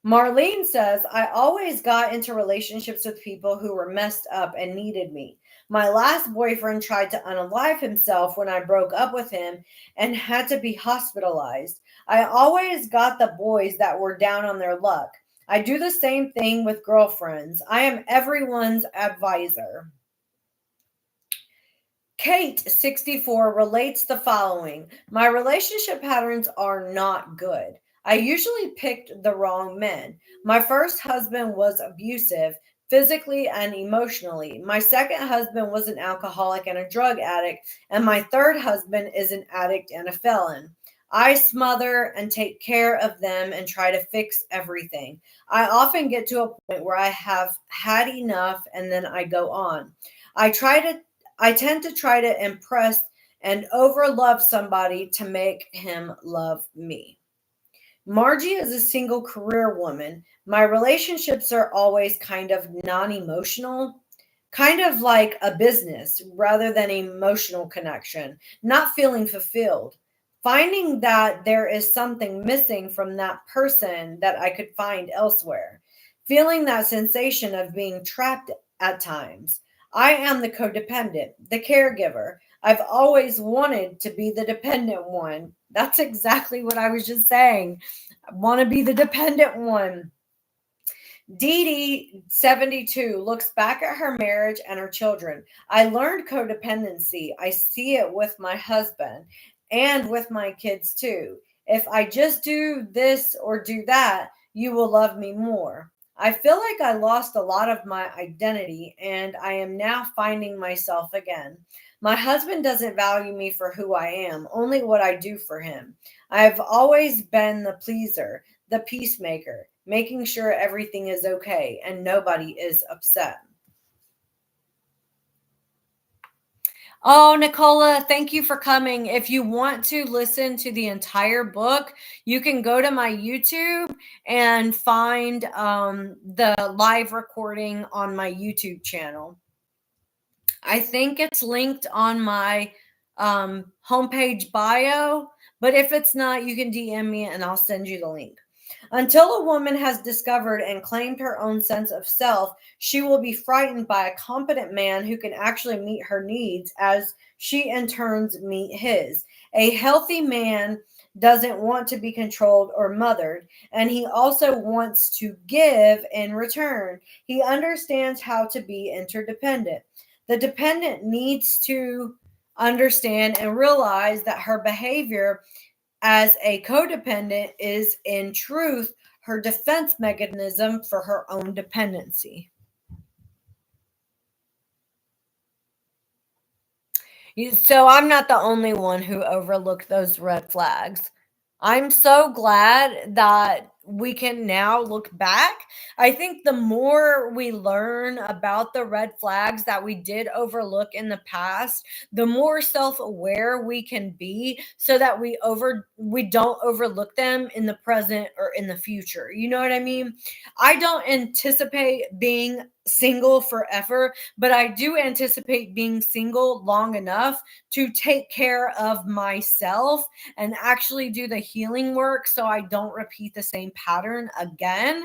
Marlene says, I always got into relationships with people who were messed up and needed me. My last boyfriend tried to unalive himself when I broke up with him and had to be hospitalized. I always got the boys that were down on their luck. I do the same thing with girlfriends. I am everyone's advisor. Kate, 64, relates the following. My relationship patterns are not good. I usually picked the wrong men. My first husband was abusive, physically and emotionally. My second husband was an alcoholic and a drug addict. And my third husband is an addict and a felon. I smother and take care of them and try to fix everything. I often get to a point where I have had enough and then I go on. I try to I tend to try to impress and overlove somebody to make him love me. Margie is a single career woman. My relationships are always kind of non emotional, kind of like a business rather than emotional connection, not feeling fulfilled. Finding that there is something missing from that person that I could find elsewhere. Feeling that sensation of being trapped at times. I am the codependent, the caregiver. I've always wanted to be the dependent one. That's exactly what I was just saying. I want to be the dependent one. Dee Dee, 72, looks back at her marriage and her children. I learned codependency. I see it with my husband and with my kids too. If I just do this or do that, you will love me more. I feel like I lost a lot of my identity and I am now finding myself again. My husband doesn't value me for who I am, only what I do for him. I've always been the pleaser, the peacemaker, making sure everything is okay and nobody is upset. Oh, Nicola, thank you for coming. If you want to listen to the entire book, you can go to my YouTube and find the live recording on my YouTube channel. I think it's linked on my homepage bio, but if it's not, you can DM me and I'll send you the link. Until a woman has discovered and claimed her own sense of self, she will be frightened by a competent man who can actually meet her needs as she in turns meet his. A healthy man doesn't want to be controlled or mothered, and he also wants to give in return. He understands how to be interdependent. The dependent needs to understand and realize that her behavior as a codependent is, in truth, her defense mechanism for her own dependency. So I'm not the only one who overlooked those red flags. I'm so glad that we can now look back. I think the more we learn about the red flags that we did overlook in the past, the more self-aware we can be so that we don't overlook them in the present or in the future. You know what I mean? I don't anticipate being single forever, but I do anticipate being single long enough to take care of myself and actually do the healing work so I don't repeat the same pattern again.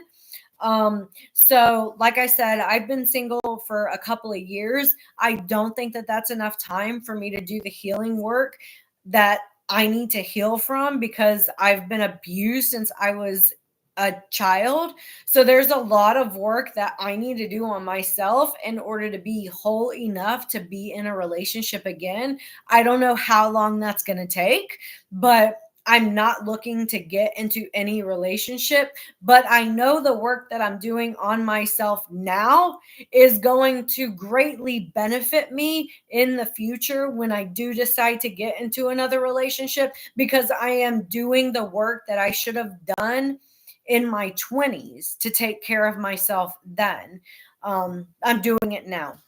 So like I said, I've been single for a couple of years. I don't think that that's enough time for me to do the healing work that I need to heal from, because I've been abused since I was a child. So there's a lot of work that I need to do on myself in order to be whole enough to be in a relationship again. I don't know how long that's going to take, but I'm not looking to get into any relationship. But I know the work that I'm doing on myself now is going to greatly benefit me in the future when I do decide to get into another relationship, because I am doing the work that I should have done in my 20s to take care of myself then. I'm doing it now.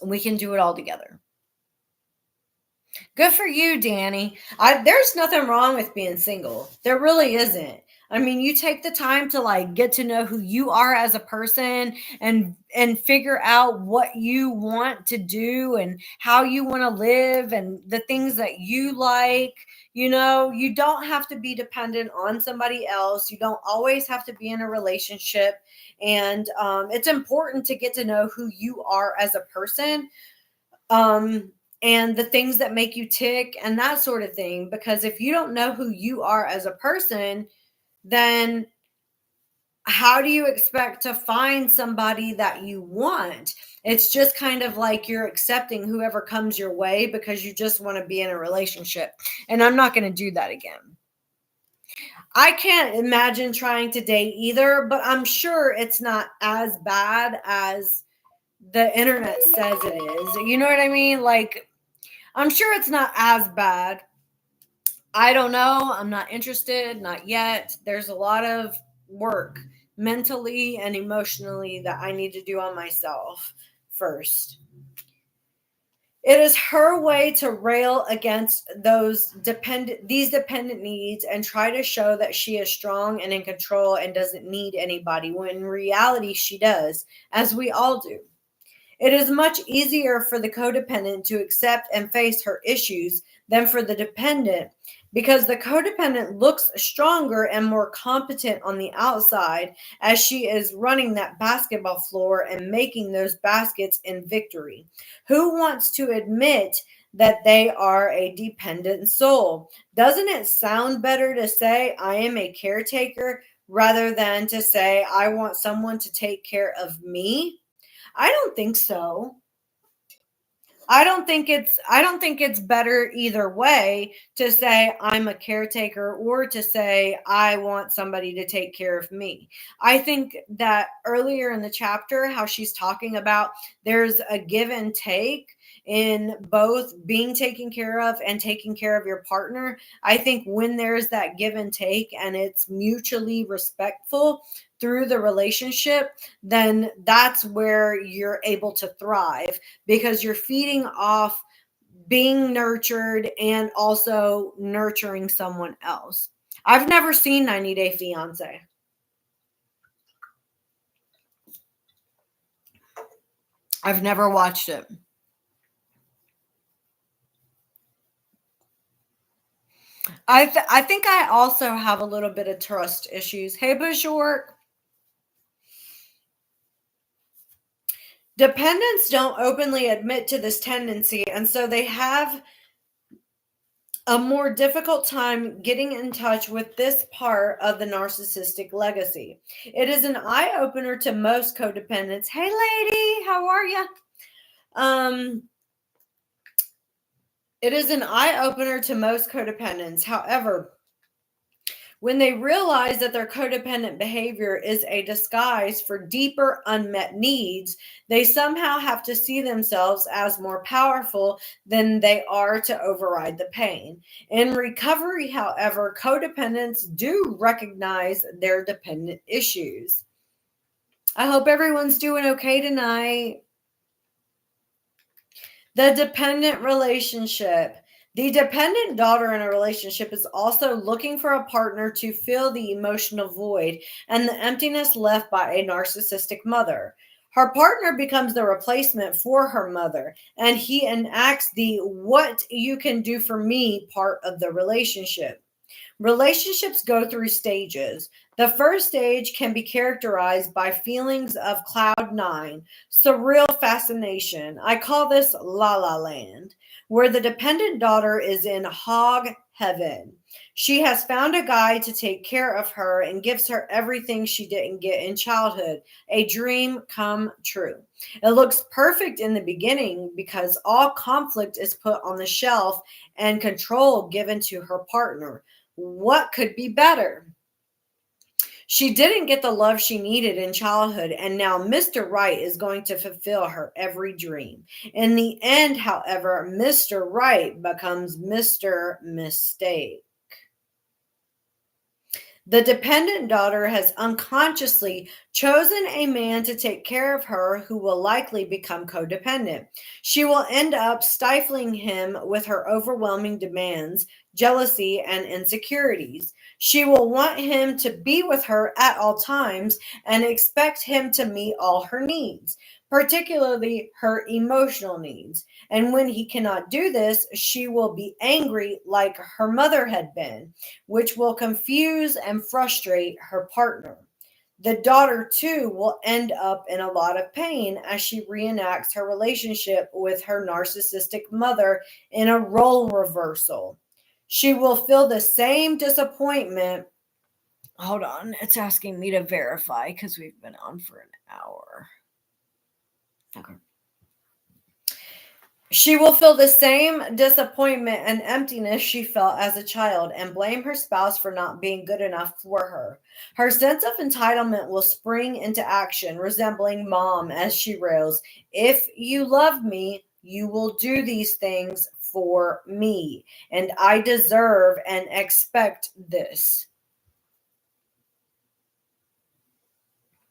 We can do it all together. Good for you, Danny. There's nothing wrong with being single. There really isn't. I mean, you take the time to like get to know who you are as a person and figure out what you want to do and how you want to live and the things that you like. You know, you don't have to be dependent on somebody else. You don't always have to be in a relationship. And it's important to get to know who you are as a person. And the things that make you tick and that sort of thing. Because if you don't know who you are as a person, then how do you expect to find somebody that you want? It's just kind of like you're accepting whoever comes your way because you just want to be in a relationship. And I'm not going to do that again. I can't imagine trying to date either, but I'm sure it's not as bad as the internet says it is. You know what I mean? Like, I'm sure it's not as bad. I don't know. I'm not interested, not yet. There's a lot of work mentally and emotionally that I need to do on myself first. It is her way to rail against these dependent needs and try to show that she is strong and in control and doesn't need anybody, when in reality she does, as we all do. It is much easier for the codependent to accept and face her issues than for the dependent, because the codependent looks stronger and more competent on the outside as she is running that basketball floor and making those baskets in victory. Who wants to admit that they are a dependent soul? Doesn't it sound better to say, I am a caretaker, rather than to say, I want someone to take care of me? I don't think so. I don't think it's better either way to say I'm a caretaker or to say I want somebody to take care of me. I think that earlier in the chapter, how she's talking about there's a give and take, in both being taken care of and taking care of your partner. I think when there's that give and take and it's mutually respectful through the relationship, then that's where you're able to thrive, because you're feeding off being nurtured and also nurturing someone else. I've never seen 90 Day Fiance. I've never watched it. I think I also have a little bit of trust issues. Hey, Bajork. Dependents don't openly admit to this tendency, and so they have a more difficult time getting in touch with this part of the narcissistic legacy. It is an eye opener to most codependents. Hey, lady, how are you? It is an eye opener to most codependents. However, when they realize that their codependent behavior is a disguise for deeper unmet needs, they somehow have to see themselves as more powerful than they are to override the pain. In recovery, however, codependents do recognize their dependent issues. I hope everyone's doing okay tonight. The dependent relationship. The dependent daughter in a relationship is also looking for a partner to fill the emotional void and the emptiness left by a narcissistic mother. Her partner becomes the replacement for her mother, and he enacts the "what you can do for me" part of the relationship. Relationships go through stages. The first stage can be characterized by feelings of cloud nine, surreal fascination. I call this la la land, where the dependent daughter is in hog heaven. She has found a guy to take care of her and gives her everything she didn't get in childhood, a dream come true. It looks perfect in the beginning because all conflict is put on the shelf and control given to her partner. What could be better? She didn't get the love she needed in childhood, and now Mr. Right is going to fulfill her every dream. In the end, however, Mr. Right becomes Mr. Mistake. The dependent daughter has unconsciously chosen a man to take care of her who will likely become codependent. She will end up stifling him with her overwhelming demands, jealousy, and insecurities. She will want him to be with her at all times and expect him to meet all her needs, particularly her emotional needs. And when he cannot do this, she will be angry like her mother had been, which will confuse and frustrate her partner. The daughter, too, will end up in a lot of pain as she reenacts her relationship with her narcissistic mother in a role reversal. She will feel the same disappointment. Hold on, it's asking me to verify because we've been on for an hour. Okay. She will feel the same disappointment and emptiness she felt as a child and blame her spouse for not being good enough for her. Her sense of entitlement will spring into action, resembling mom as she rails, "If you love me, you will do these things for me, and I deserve and expect this."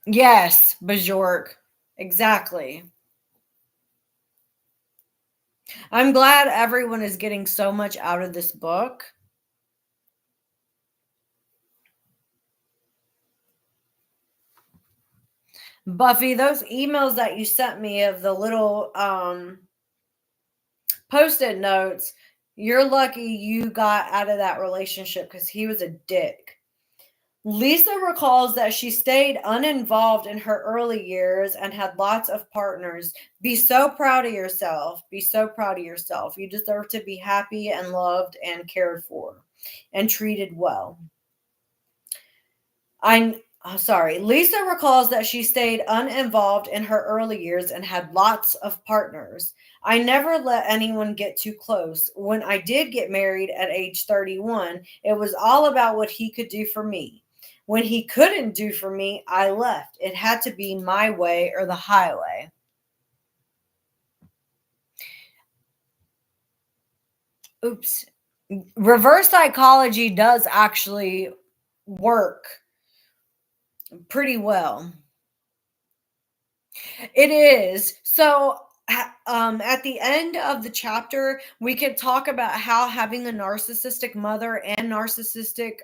Yes, Bajork. Exactly. I'm glad everyone is getting so much out of this book. Buffy, those emails that you sent me of the little post-it notes, you're lucky you got out of that relationship because he was a dick. Lisa recalls that she stayed uninvolved in her early years and had lots of partners. Be so proud of yourself. Be so proud of yourself. You deserve to be happy and loved and cared for and treated well. Lisa recalls that she stayed uninvolved in her early years and had lots of partners. I never let anyone get too close. When I did get married at age 31, it was all about what he could do for me. When he couldn't do for me, I left. It had to be my way or the highway. oops, reverse psychology does actually work pretty well. It is. So, at the end of the chapter, we could talk about how having a narcissistic mother and narcissistic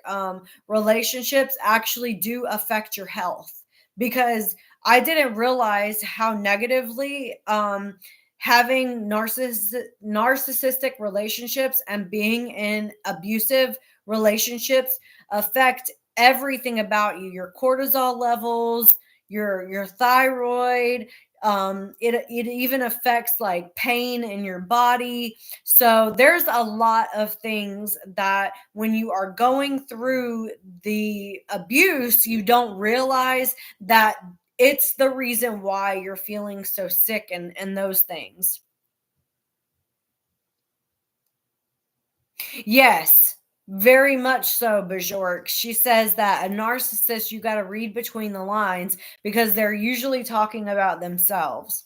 relationships actually do affect your health. Because I didn't realize how negatively having narcissistic relationships and being in abusive relationships affect everything about you, your cortisol levels, your thyroid. It even affects like pain in your body. So there's a lot of things that when you are going through the abuse, you don't realize that it's the reason why you're feeling so sick and those things. Yes, very much so, Bajork. She says that a narcissist, you got to read between the lines because they're usually talking about themselves.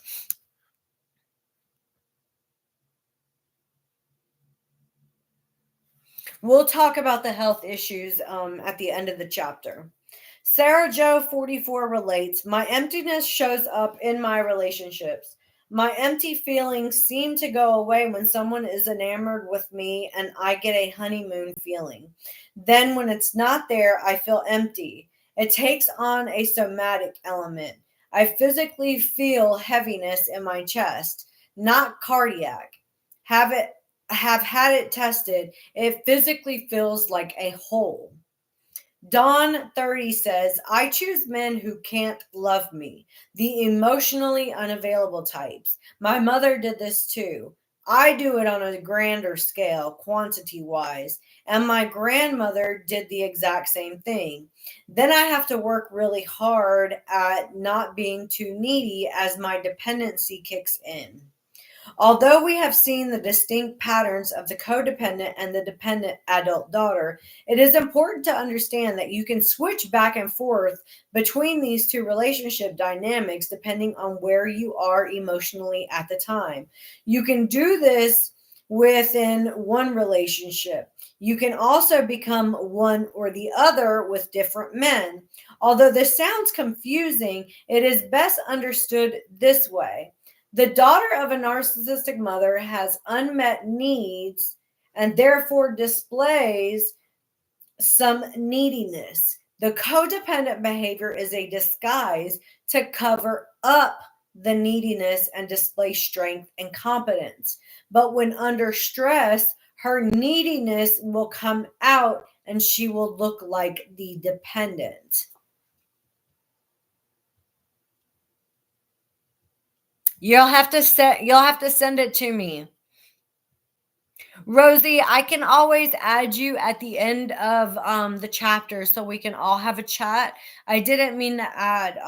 We'll talk about the health issues at the end of the chapter. Sarah Joe 44 relates, my emptiness shows up in my relationships. My empty feelings seem to go away when someone is enamored with me and I get a honeymoon feeling. Then, when it's not there, I feel empty. It takes on a somatic element. I physically feel heaviness in my chest, not cardiac. Have it have had it tested. It physically feels like a hole. Dawn 30 says, I choose men who can't love me, the emotionally unavailable types. My mother did this too. I do it on a grander scale, quantity wise, and my grandmother did the exact same thing. Then I have to work really hard at not being too needy as my dependency kicks in. Although we have seen the distinct patterns of the codependent and the dependent adult daughter, it is important to understand that you can switch back and forth between these two relationship dynamics depending on where you are emotionally at the time. You can do this within one relationship. You can also become one or the other with different men. Although this sounds confusing, it is best understood this way. The daughter of a narcissistic mother has unmet needs and therefore displays some neediness. The codependent behavior is a disguise to cover up the neediness and display strength and competence. But when under stress, her neediness will come out and she will look like the dependent. You'll have to send it to me. Rosie, I can always add you at the end of the chapter so we can all have a chat. I didn't mean to add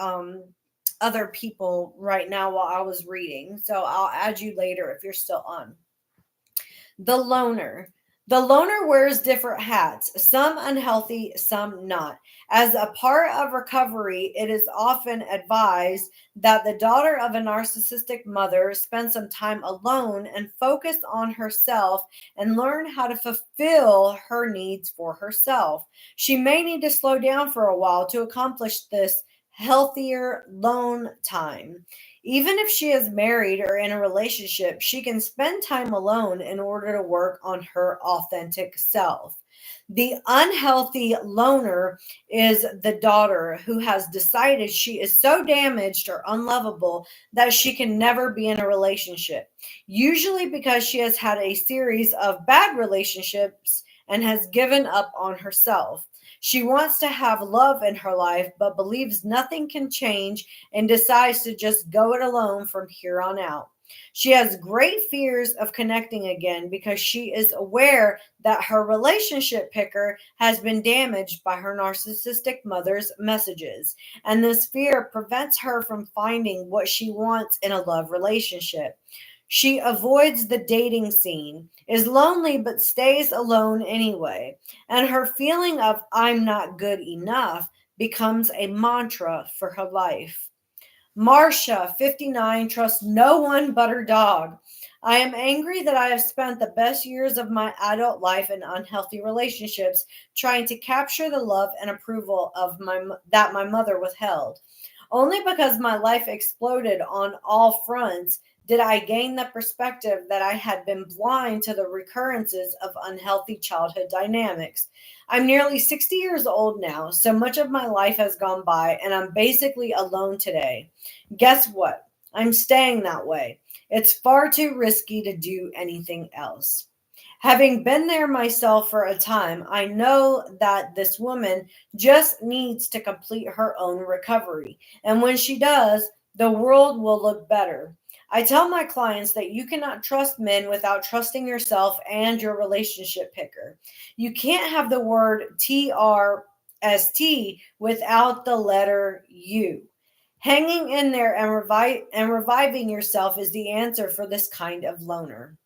other people right now while I was reading. So I'll add you later if you're still on. The loner. The loner wears different hats, some unhealthy, some not. As a part of recovery, it is often advised that the daughter of a narcissistic mother spend some time alone and focus on herself and learn how to fulfill her needs for herself. She may need to slow down for a while to accomplish this healthier lone time. Even if she is married or in a relationship, she can spend time alone in order to work on her authentic self. The unhealthy loner is the daughter who has decided she is so damaged or unlovable that she can never be in a relationship, usually because she has had a series of bad relationships and has given up on herself. She wants to have love in her life, but believes nothing can change and decides to just go it alone from here on out. She has great fears of connecting again because she is aware that her relationship picker has been damaged by her narcissistic mother's messages, and this fear prevents her from finding what she wants in a love relationship. She avoids the dating scene, is lonely but stays alone anyway, and her feeling of I'm not good enough becomes a mantra for her life. Marcia, 59, trusts no one but her dog. I am angry that I have spent the best years of my adult life in unhealthy relationships trying to capture the love and approval of that my mother withheld. Only because my life exploded on all fronts did I gain the perspective that I had been blind to the recurrences of unhealthy childhood dynamics. I'm nearly 60 years old now, so much of my life has gone by, and I'm basically alone today. Guess what? I'm staying that way. It's far too risky to do anything else. Having been there myself for a time, I know that this woman just needs to complete her own recovery. And when she does, the world will look better. I tell my clients that you cannot trust men without trusting yourself and your relationship picker. You can't have the word TRST without the letter U. Hanging in there and, reviving yourself is the answer for this kind of loner.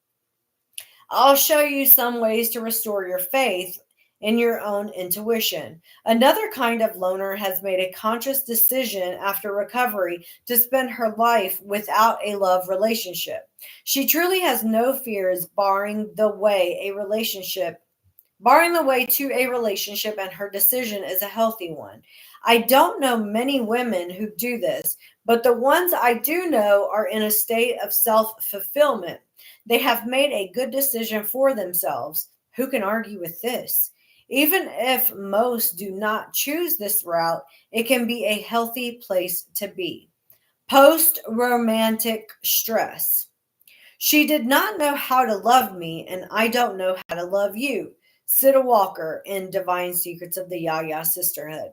I'll show you some ways to restore your faith in your own intuition. Another kind of loner has made a conscious decision after recovery to spend her life without a love relationship. She truly has no fears barring the way to a relationship, and her decision is a healthy one. I don't know many women who do this, but the ones I do know are in a state of self fulfillment. They have made a good decision for themselves. Who can argue with this? Even if most do not choose this route, it can be a healthy place to be. Post romantic stress. She did not know how to love me, and I don't know how to love you. Sita Walker in Divine Secrets of the Yaya Sisterhood.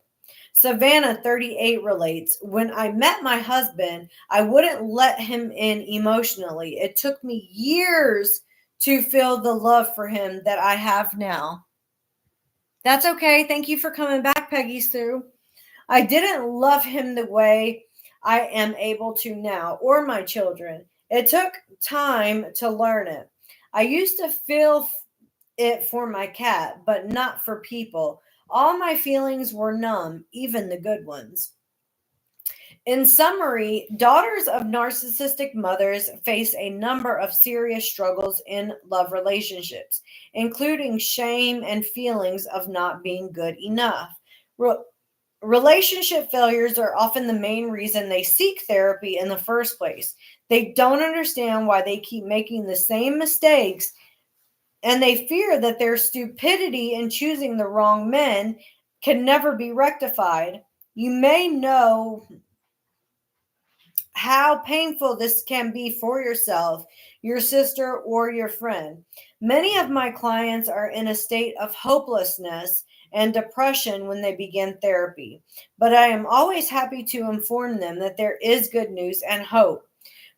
Savannah, 38, relates, when I met my husband, I wouldn't let him in emotionally. It took me years to feel the love for him that I have now. That's okay. Thank you for coming back, Peggy Sue. I didn't love him the way I am able to now, or my children. It took time to learn it. I used to feel it for my cat, but not for people. All my feelings were numb, even the good ones. In summary, daughters of narcissistic mothers face a number of serious struggles in love relationships, including shame and feelings of not being good enough. Re- Relationship failures are often the main reason they seek therapy in the first place. They don't understand why they keep making the same mistakes, and they fear that their stupidity in choosing the wrong men can never be rectified. You may know how painful this can be for yourself, your sister, or your friend. Many of my clients are in a state of hopelessness and depression when they begin therapy, but I am always happy to inform them that there is good news and hope.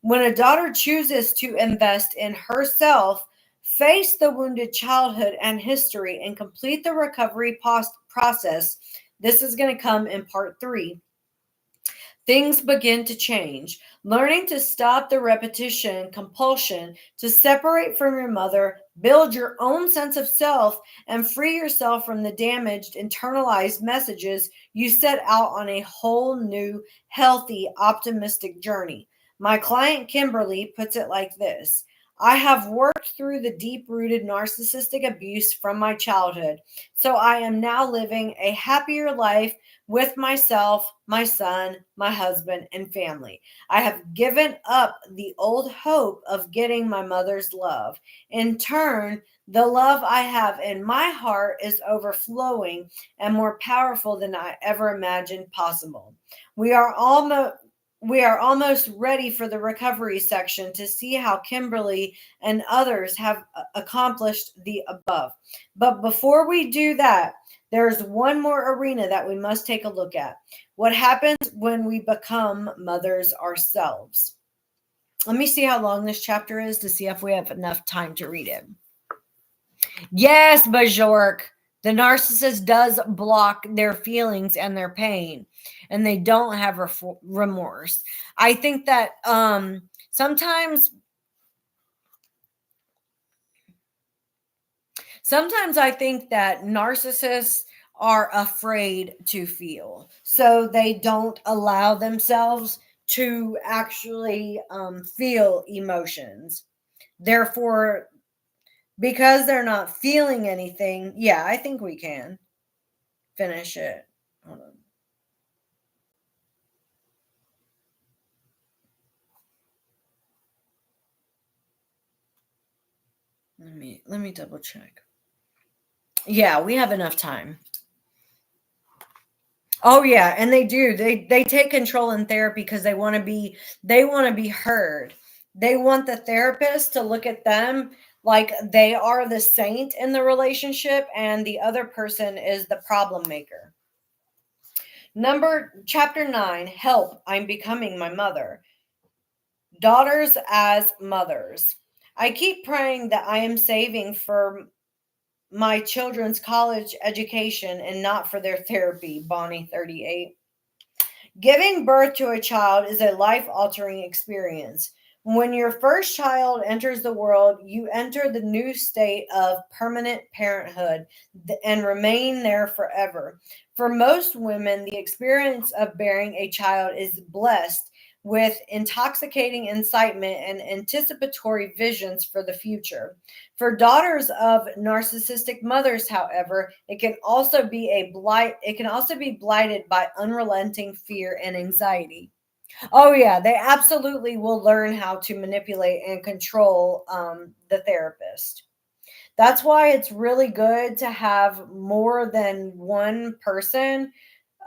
When a daughter chooses to invest in herself, face the wounded childhood and history, and complete the recovery process, this is going to come in part 3. Things begin to change. Learning to stop the repetition, compulsion, to separate from your mother, build your own sense of self, and free yourself from the damaged, internalized messages, you set out on a whole new, healthy, optimistic journey. My client Kimberly puts it like this: I have worked through the deep rooted narcissistic abuse from my childhood, so I am now living a happier life with myself, my son, my husband, and family. I have given up the old hope of getting my mother's love. In turn, the love I have in my heart is overflowing and more powerful than I ever imagined possible. We are almost ready for the recovery section to see how Kimberly and others have accomplished the above. But before we do that, there's one more arena that we must take a look at. What happens when we become mothers ourselves? Let me see how long this chapter is to see if we have enough time to read it. Yes, Bajork. The narcissist does block their feelings and their pain, and they don't have remorse. I think that sometimes I think that narcissists are afraid to feel, so they don't allow themselves to actually feel emotions. Therefore, because they're not feeling anything, yeah, I think we can finish it. Hold on. Let me double check. Yeah, we have enough time. Oh yeah, and they do. They take control in therapy because they want to be heard. They want the therapist to look at them like they are the saint in the relationship and the other person is the problem maker. Number chapter 9, help, I'm becoming my mother. Daughters as mothers. I keep praying that I am saving for my children's college education and not for their therapy. Bonnie, 38. Giving birth to a child is a life altering experience. When your first child enters the world, you enter the new state of permanent parenthood and remain there forever. For most women, the experience of bearing a child is blessed with intoxicating excitement and anticipatory visions for the future. For daughters of narcissistic mothers, however, it can also be blighted by unrelenting fear and anxiety. Oh yeah, they absolutely will learn how to manipulate and control the therapist. That's why it's really good to have more than one person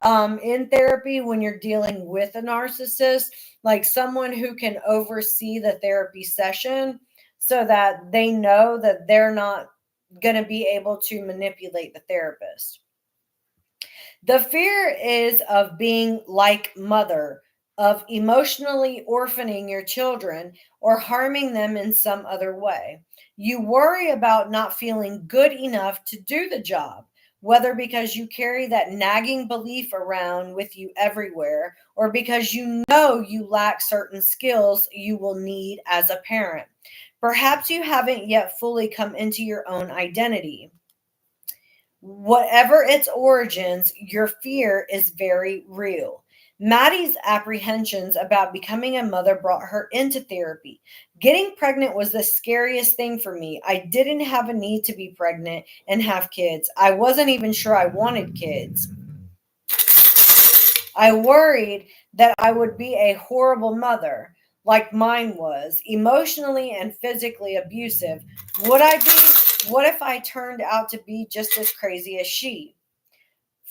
in therapy when you're dealing with a narcissist, like someone who can oversee the therapy session so that they know that they're not going to be able to manipulate the therapist. The fear is of being like mother, of emotionally orphaning your children or harming them in some other way. You worry about not feeling good enough to do the job, whether because you carry that nagging belief around with you everywhere or because you know you lack certain skills you will need as a parent. Perhaps you haven't yet fully come into your own identity. Whatever its origins, your fear is very real. Maddie's apprehensions about becoming a mother brought her into therapy. Getting pregnant was the scariest thing for me. I didn't have a need to be pregnant and have kids. I wasn't even sure I wanted kids. I worried that I would be a horrible mother, like mine was, emotionally and physically abusive. Would I be? What if I turned out to be just as crazy as she?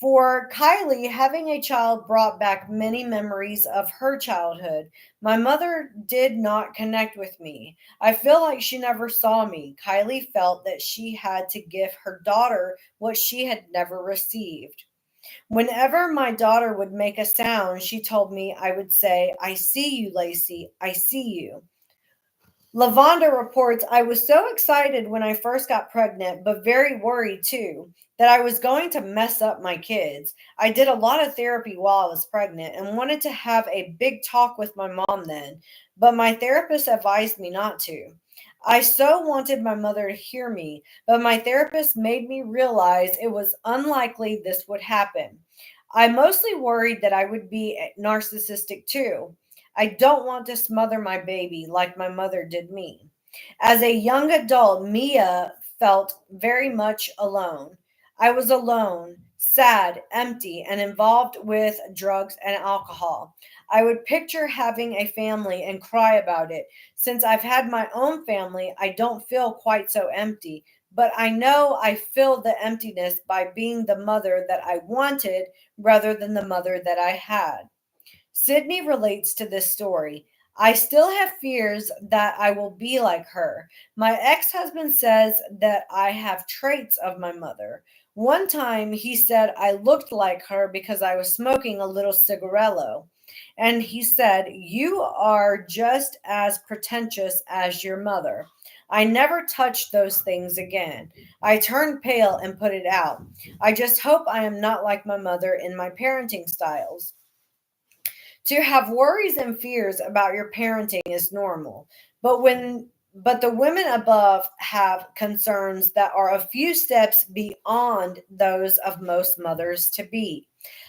For Kylie, having a child brought back many memories of her childhood. My mother did not connect with me. I feel like she never saw me. Kylie felt that she had to give her daughter what she had never received. Whenever my daughter would make a sound, she told me I would say, I see you, Lacey. I see you. Lavonda reports, I was so excited when I first got pregnant, but very worried too that I was going to mess up my kids. I did a lot of therapy while I was pregnant and wanted to have a big talk with my mom then, but my therapist advised me not to. I so wanted my mother to hear me, but my therapist made me realize it was unlikely this would happen. I mostly worried that I would be narcissistic too. I don't want to smother my baby like my mother did me. As a young adult, Mia felt very much alone. I was alone, sad, empty, and involved with drugs and alcohol. I would picture having a family and cry about it. Since I've had my own family, I don't feel quite so empty, but I know I filled the emptiness by being the mother that I wanted rather than the mother that I had. Sydney relates to this story. I still have fears that I will be like her. My ex husband says that I have traits of my mother. One time he said I looked like her because I was smoking a little cigarello. And he said, you are just as pretentious as your mother. I never touched those things again. I turned pale and put it out. I just hope I am not like my mother in my parenting styles. To have worries and fears about your parenting is normal. But when but the women above have concerns that are a few steps beyond those of most mothers to be.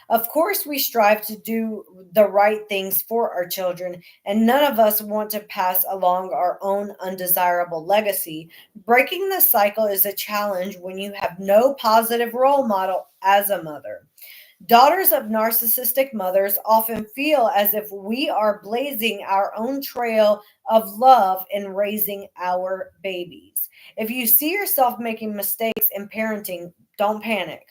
Of course, we strive to do the right things for our children, and none of us want to pass along our own undesirable legacy. Breaking the cycle is a challenge when you have no positive role model as a mother. Daughters of narcissistic mothers often feel as if we are blazing our own trail of love in raising our babies. If you see yourself making mistakes in parenting, don't panic.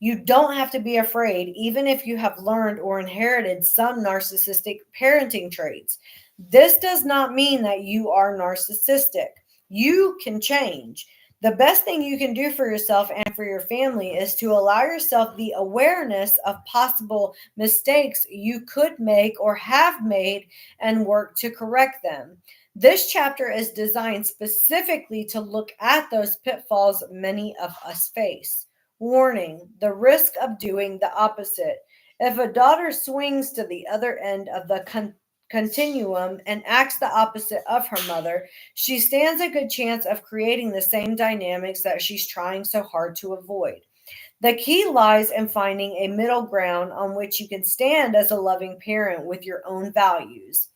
You don't have to be afraid, even if you have learned or inherited some narcissistic parenting traits. This does not mean that you are narcissistic. You can change. The best thing you can do for yourself and for your family is to allow yourself the awareness of possible mistakes you could make or have made and work to correct them. This chapter is designed specifically to look at those pitfalls many of us face. Warning: the risk of doing the opposite. If a daughter swings to the other end of the continuum and acts the opposite of her mother, she stands a good chance of creating the same dynamics that she's trying so hard to avoid. The key lies in finding a middle ground on which you can stand as a loving parent with your own values.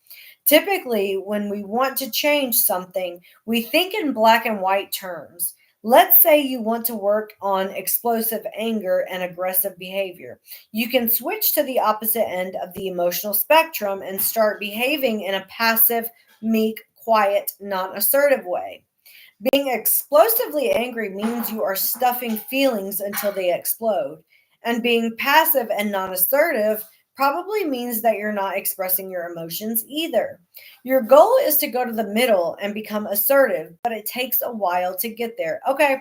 Typically, when we want to change something, we think in black and white terms. Let's say you want to work on explosive anger and aggressive behavior. You can switch to the opposite end of the emotional spectrum and start behaving in a passive, meek, quiet, non assertive way. Being explosively angry means you are stuffing feelings until they explode. And being passive and non assertive probably means that you're not expressing your emotions either. Your goal is to go to the middle and become assertive, but it takes a while to get there. Okay,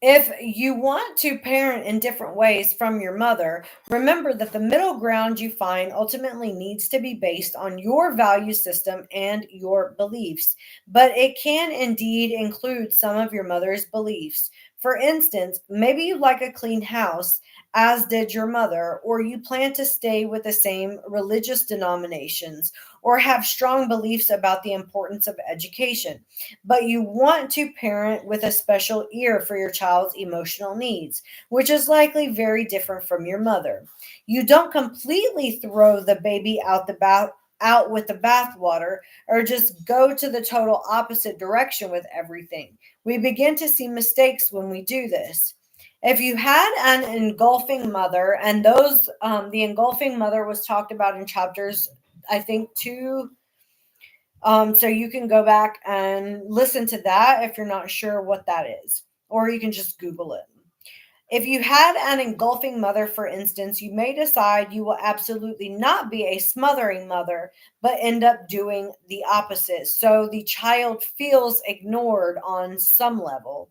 if you want to parent in different ways from your mother, remember that the middle ground you find ultimately needs to be based on your value system and your beliefs, but it can indeed include some of your mother's beliefs. For instance, maybe you like a clean house, as did your mother, or you plan to stay with the same religious denominations, or have strong beliefs about the importance of education, but you want to parent with a special ear for your child's emotional needs, which is likely very different from your mother. You don't completely throw the baby out with the bathwater or just go to the total opposite direction with everything. We begin to see mistakes when we do this. If you had an engulfing mother, and the engulfing mother was talked about in chapters, I think, two. So you can go back and listen to that if you're not sure what that is, or you can just Google it. If you had an engulfing mother, for instance, you may decide you will absolutely not be a smothering mother, but end up doing the opposite. So the child feels ignored on some level.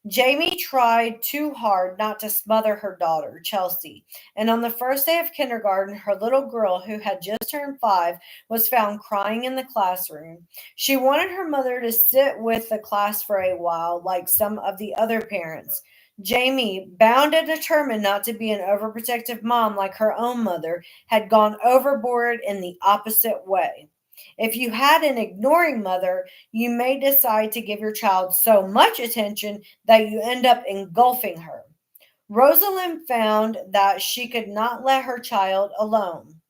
Jamie tried too hard not to smother her daughter, Chelsea, and on the first day of kindergarten, her little girl, who had just turned 5, was found crying in the classroom. She wanted her mother to sit with the class for a while, like some of the other parents. Jamie, bound and determined not to be an overprotective mom like her own mother, had gone overboard in the opposite way. If you had an ignoring mother, you may decide to give your child so much attention that you end up engulfing her. Rosalind found that she could not let her child alone.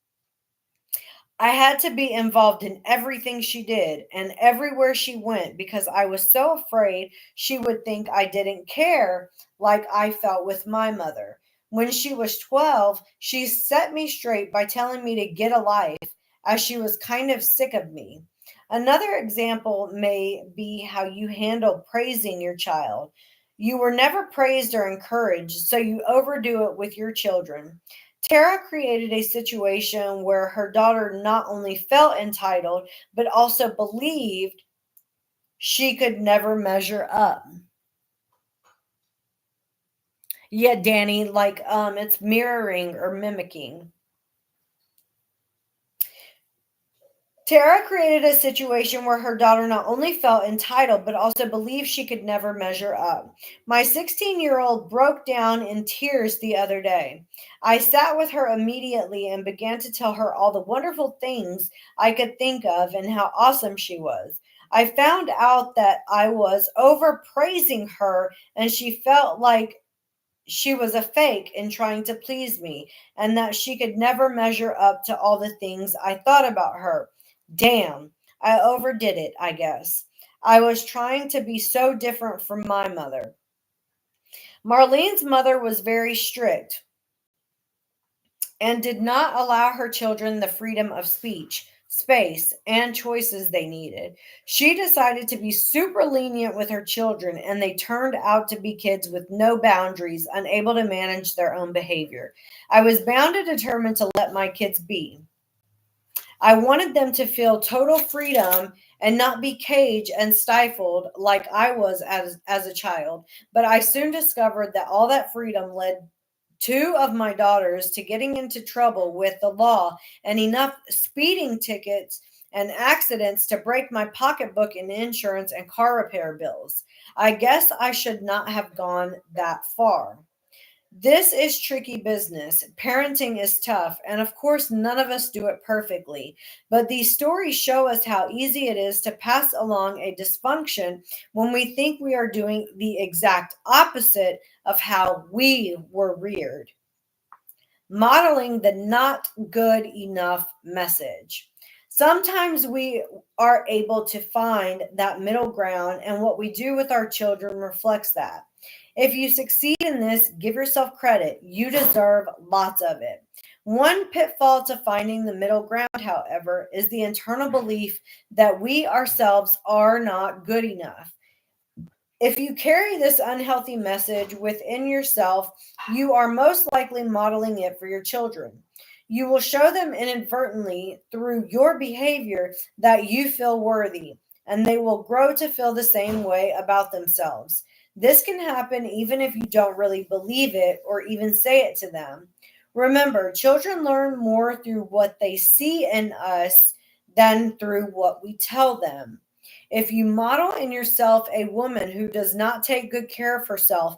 I had to be involved in everything she did and everywhere she went because I was so afraid she would think I didn't care like I felt with my mother. When she was 12, she set me straight by telling me to get a life as she was kind of sick of me. Another example may be how you handle praising your child. You were never praised or encouraged, so you overdo it with your children. Tara created a situation where her daughter not only felt entitled, but also believed she could never measure up. Yeah, Danny, like it's mirroring or mimicking. Tara created a situation where her daughter not only felt entitled, but also believed she could never measure up. My 16-year-old broke down in tears the other day. I sat with her immediately and began to tell her all the wonderful things I could think of and how awesome she was. I found out that I was overpraising her, and she felt like she was a fake in trying to please me, and that she could never measure up to all the things I thought about her. Damn, I overdid it, I guess. I was trying to be so different from my mother. Marlene's mother was very strict and did not allow her children the freedom of speech, space, and choices they needed. She decided to be super lenient with her children, and they turned out to be kids with no boundaries, unable to manage their own behavior. I was bound and determined to let my kids be. I wanted them to feel total freedom and not be caged and stifled like I was as a child. But I soon discovered that all that freedom led two of my daughters to getting into trouble with the law and enough speeding tickets and accidents to break my pocketbook in insurance and car repair bills. I guess I should not have gone that far. This is tricky business. Parenting is tough, and of course, none of us do it perfectly. But these stories show us how easy it is to pass along a dysfunction when we think we are doing the exact opposite of how we were reared. Modeling the not good enough message. Sometimes we are able to find that middle ground, and what we do with our children reflects that. If you succeed in this, give yourself credit. You deserve lots of it. One pitfall to finding the middle ground, however, is the internal belief that we ourselves are not good enough. If you carry this unhealthy message within yourself, you are most likely modeling it for your children. You will show them inadvertently through your behavior that you feel worthy, and they will grow to feel the same way about themselves. This can happen even if you don't really believe it or even say it to them. Remember, children learn more through what they see in us than through what we tell them. If you model in yourself a woman who does not take good care of herself,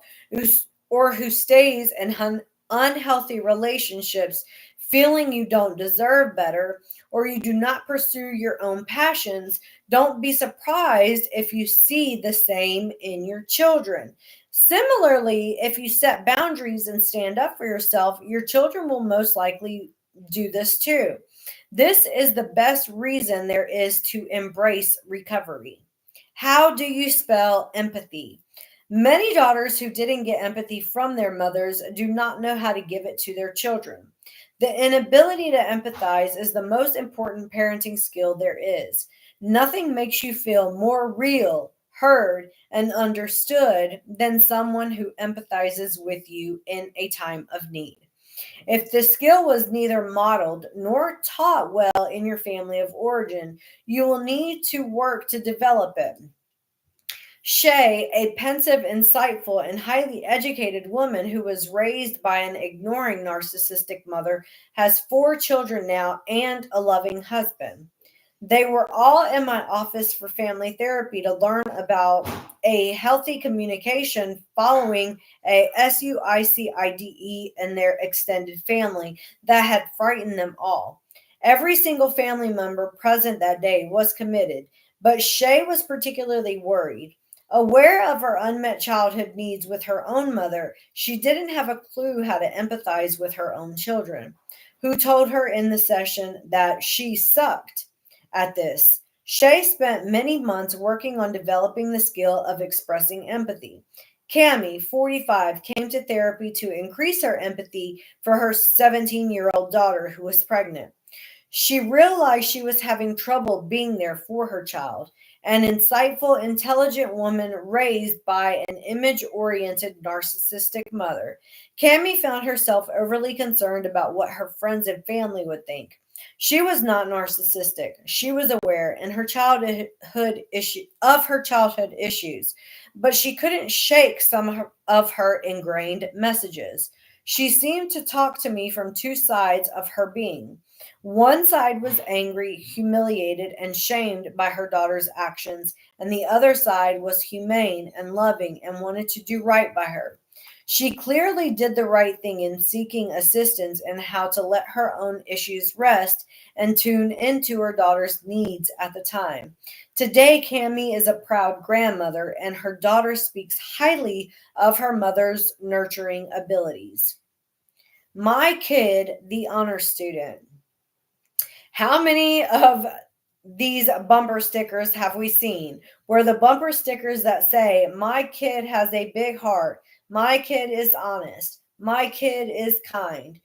or who stays in unhealthy relationships, feeling you don't deserve better, or you do not pursue your own passions, don't be surprised if you see the same in your children. Similarly, if you set boundaries and stand up for yourself, your children will most likely do this too. This is the best reason there is to embrace recovery. How do you spell empathy? Many daughters who didn't get empathy from their mothers do not know how to give it to their children. The inability to empathize is the most important parenting skill there is. Nothing makes you feel more real, heard, and understood than someone who empathizes with you in a time of need. If the skill was neither modeled nor taught well in your family of origin, you will need to work to develop it. Shay, a pensive, insightful, and highly educated woman who was raised by an ignoring narcissistic mother, has 4 children now and a loving husband. They were all in my office for family therapy to learn about a healthy communication following a suicide in their extended family that had frightened them all. Every single family member present that day was committed, but Shay was particularly worried. Aware of her unmet childhood needs with her own mother, she didn't have a clue how to empathize with her own children, who told her in the session that she sucked at this. Shay spent many months working on developing the skill of expressing empathy. Cami, 45, came to therapy to increase her empathy for her 17-year-old daughter who was pregnant. She realized she was having trouble being there for her child, an insightful, intelligent woman raised by an image oriented narcissistic mother. Cami found herself overly concerned about what her friends and family would think. She was not narcissistic. She was aware in her childhood issues, but she couldn't shake some of her ingrained messages. She seemed to talk to me from two sides of her being. One side was angry, humiliated, and shamed by her daughter's actions, and the other side was humane and loving and wanted to do right by her. She clearly did the right thing in seeking assistance in how to let her own issues rest and tune into her daughter's needs at the time. Today, Cami is a proud grandmother, and her daughter speaks highly of her mother's nurturing abilities. My kid, the honor student. How many of these bumper stickers have we seen? Where the bumper stickers that say, "My kid has a big heart, my kid is honest, my kid is kind."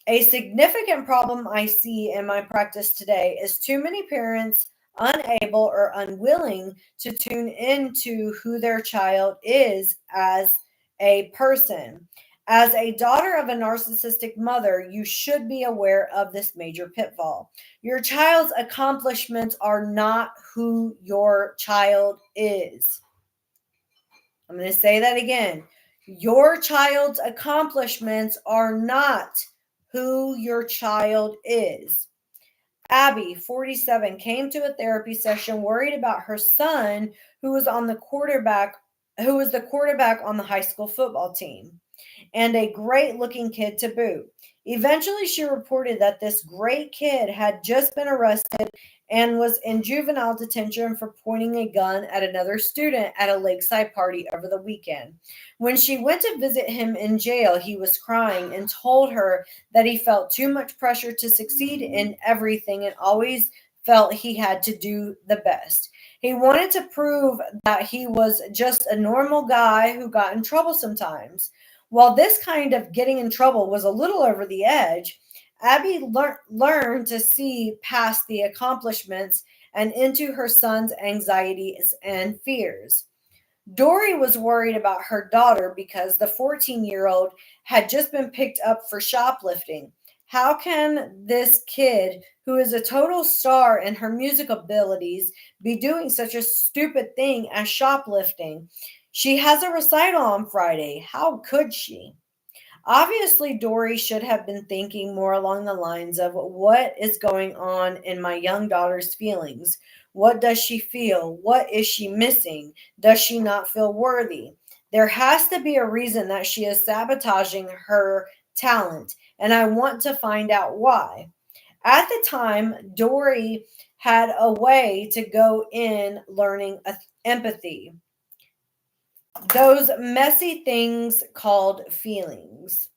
A significant problem I see in my practice today is too many parents unable or unwilling to tune into who their child is as a person. As a daughter of a narcissistic mother, you should be aware of this major pitfall. Your child's accomplishments are not who your child is. I'm going to say that again. Your child's accomplishments are not who your child is. Abby, 47, came to a therapy session worried about her son who was the quarterback on the high school football team, and a great looking kid to boot. Eventually, she reported that this great kid had just been arrested and was in juvenile detention for pointing a gun at another student at a lakeside party over the weekend. When she went to visit him in jail, he was crying and told her that he felt too much pressure to succeed in everything and always felt he had to do the best. He wanted to prove that he was just a normal guy who got in trouble sometimes. While this kind of getting in trouble was a little over the edge, Abby learned to see past the accomplishments and into her son's anxieties and fears. Dory was worried about her daughter because the 14-year-old had just been picked up for shoplifting. How can this kid, who is a total star in her music abilities, be doing such a stupid thing as shoplifting? She has a recital on Friday. How could she? Obviously, Dory should have been thinking more along the lines of what is going on in my young daughter's feelings. What does she feel? What is she missing? Does she not feel worthy? There has to be a reason that she is sabotaging her talent, and I want to find out why. At the time, Dory had a way to go in learning empathy. Those messy things called feelings.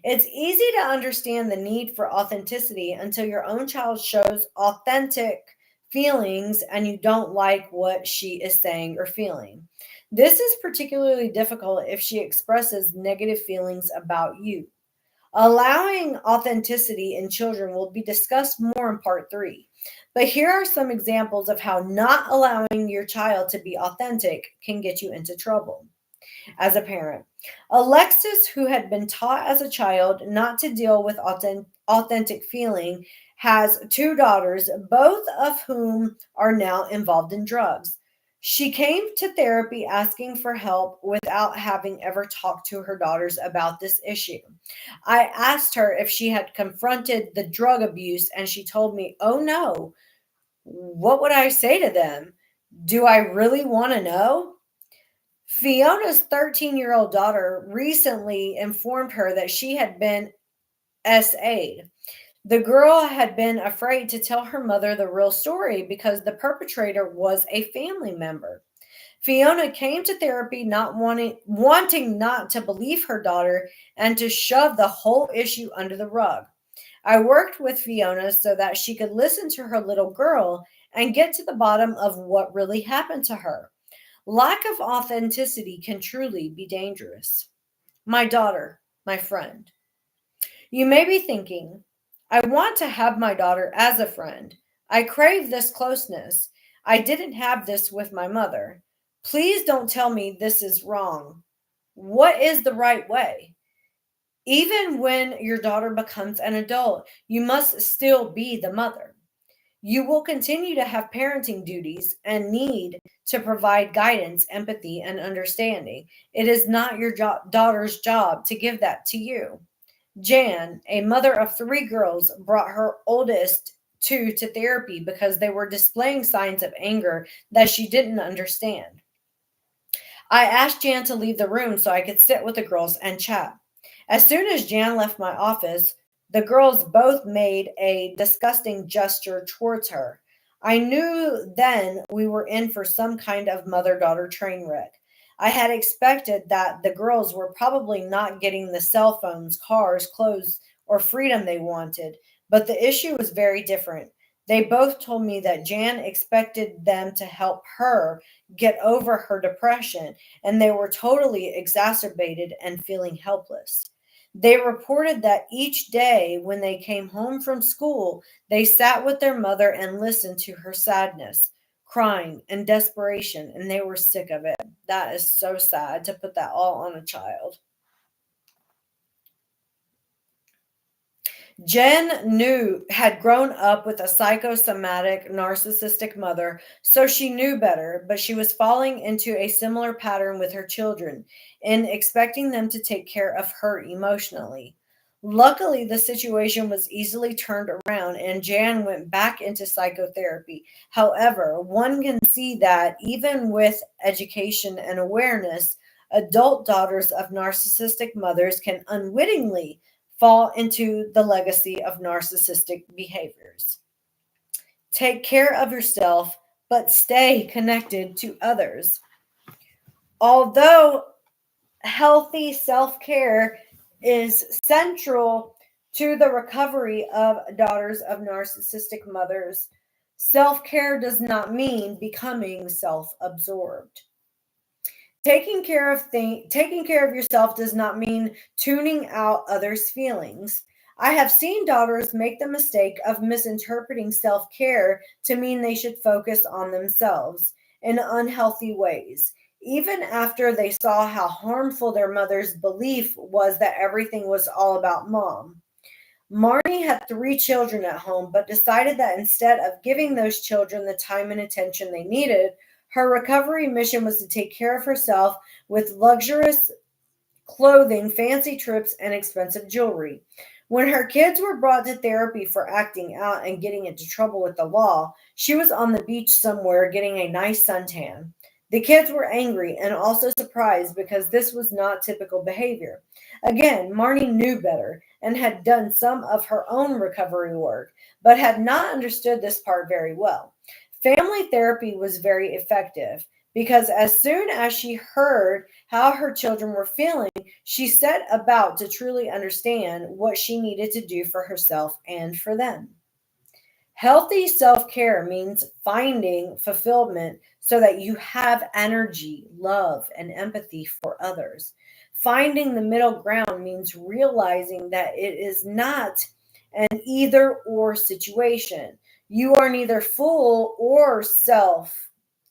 It's easy to understand the need for authenticity until your own child shows authentic feelings and you don't like what she is saying or feeling. This is particularly difficult if she expresses negative feelings about you. Allowing authenticity in children will be discussed more in part 3. But here are some examples of how not allowing your child to be authentic can get you into trouble as a parent. Alexis, who had been taught as a child not to deal with authentic feeling, has 2 daughters, both of whom are now involved in drugs. She came to therapy asking for help without having ever talked to her daughters about this issue. I asked her if she had confronted the drug abuse, and she told me, "Oh no, what would I say to them? Do I really want to know?" Fiona's 13-year-old daughter recently informed her that she had been SA'd. The girl had been afraid to tell her mother the real story because the perpetrator was a family member. Fiona came to therapy not wanting not to believe her daughter and to shove the whole issue under the rug. I worked with Fiona so that she could listen to her little girl and get to the bottom of what really happened to her. Lack of authenticity can truly be dangerous. My daughter, my friend. You may be thinking, I want to have my daughter as a friend. I crave this closeness. I didn't have this with my mother. Please don't tell me this is wrong. What is the right way? Even when your daughter becomes an adult, you must still be the mother. You will continue to have parenting duties and need to provide guidance, empathy, and understanding. It is not your daughter's job to give that to you. Jan, a mother of three girls, brought her oldest two to therapy because they were displaying signs of anger that she didn't understand. I asked Jan to leave the room so I could sit with the girls and chat. As soon as Jan left my office, the girls both made a disgusting gesture towards her. I knew then we were in for some kind of mother daughter train wreck. I had expected that the girls were probably not getting the cell phones, cars, clothes, or freedom they wanted, but the issue was very different. They both told me that Jan expected them to help her get over her depression, and they were totally exacerbated and feeling helpless. They reported that each day when they came home from school, they sat with their mother and listened to her sadness, crying, and desperation, and they were sick of it. That is so sad to put that all on a child. Jen knew had grown up with a psychosomatic narcissistic mother, so she knew better, but she was falling into a similar pattern with her children in expecting them to take care of her emotionally. Luckily, the situation was easily turned around and Jan went back into psychotherapy. However, one can see that even with education and awareness, adult daughters of narcissistic mothers can unwittingly fall into the legacy of narcissistic behaviors. Take care of yourself, but stay connected to others. Although healthy self care is central to the recovery of daughters of narcissistic mothers, self care does not mean becoming self absorbed. Taking care of yourself does not mean tuning out others' feelings. I have seen daughters make the mistake of misinterpreting self-care to mean they should focus on themselves in unhealthy ways, even after they saw how harmful their mother's belief was that everything was all about mom. Marnie had three children at home, but decided that instead of giving those children the time and attention they needed, her recovery mission was to take care of herself with luxurious clothing, fancy trips, and expensive jewelry. When her kids were brought to therapy for acting out and getting into trouble with the law, she was on the beach somewhere getting a nice suntan. The kids were angry and also surprised because this was not typical behavior. Again, Marnie knew better and had done some of her own recovery work, but had not understood this part very well. Family therapy was very effective because as soon as she heard how her children were feeling, she set about to truly understand what she needed to do for herself and for them. Healthy self care means finding fulfillment so that you have energy, love, and empathy for others. Finding the middle ground means realizing that it is not an either or situation. You are neither full or self.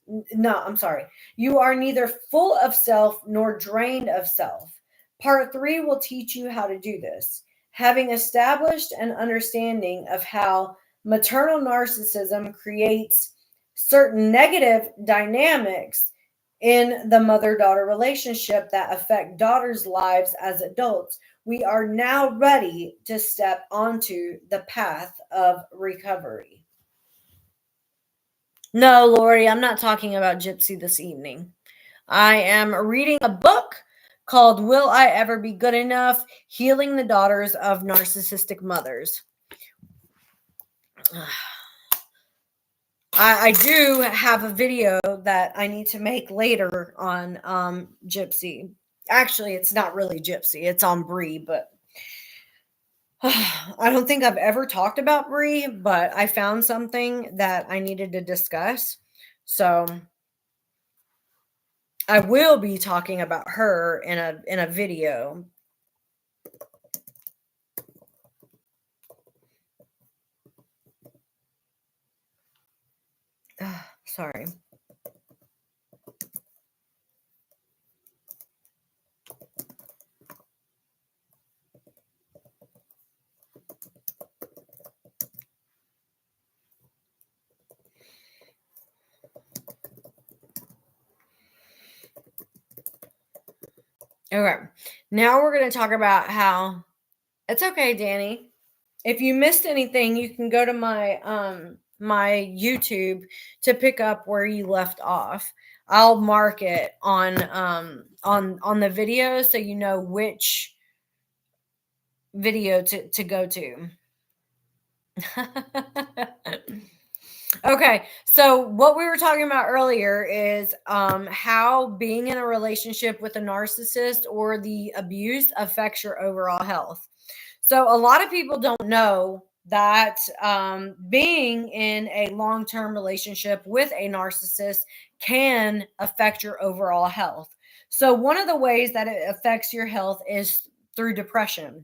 No, I'm sorry. You are neither full of self nor drained of self. Part three will teach you how to do this. Having established an understanding of how maternal narcissism creates certain negative dynamics in the mother daughter relationship that affect daughters' lives as adults, we are now ready to step onto the path of recovery. No, Lori, I'm not talking about Gypsy this evening. I am reading a book called Will I Ever Be Good Enough? Healing the Daughters of Narcissistic Mothers. I do have a video that I need to make later on Gypsy. Actually, it's not really Gypsy, it's on Bree, but I don't think I've ever talked about Bree, but I found something that I needed to discuss. So I will be talking about her in a video. Sorry. Okay. Now we're going to talk about how It's okay, Danny. If you missed anything, you can go to my YouTube to pick up where you left off. I'll mark it on the video so you know which video to go to. Okay, so what we were talking about earlier is how being in a relationship with a narcissist or the abuse affects your overall health. So a lot of people don't know that being in a long-term relationship with a narcissist can affect your overall health. So one of the ways that it affects your health is through depression.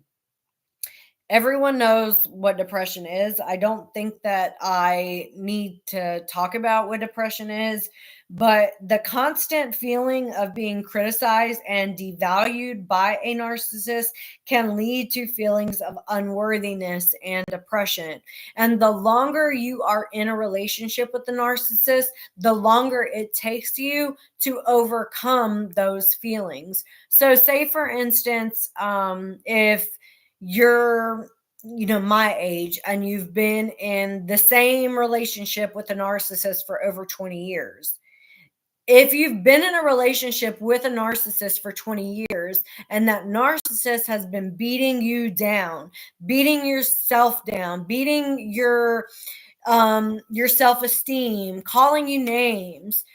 Everyone knows what depression is. I don't think that I need to talk about what depression is, but the constant feeling of being criticized and devalued by a narcissist can lead to feelings of unworthiness and depression. And the longer you are in a relationship with the narcissist, the longer it takes you to overcome those feelings. So, say for instance, if you're my age and you've been in the same relationship with a narcissist for over 20 years. If you've been in a relationship with a narcissist for 20 years and that narcissist has been beating you down, beating yourself down, beating your self-esteem, calling you names,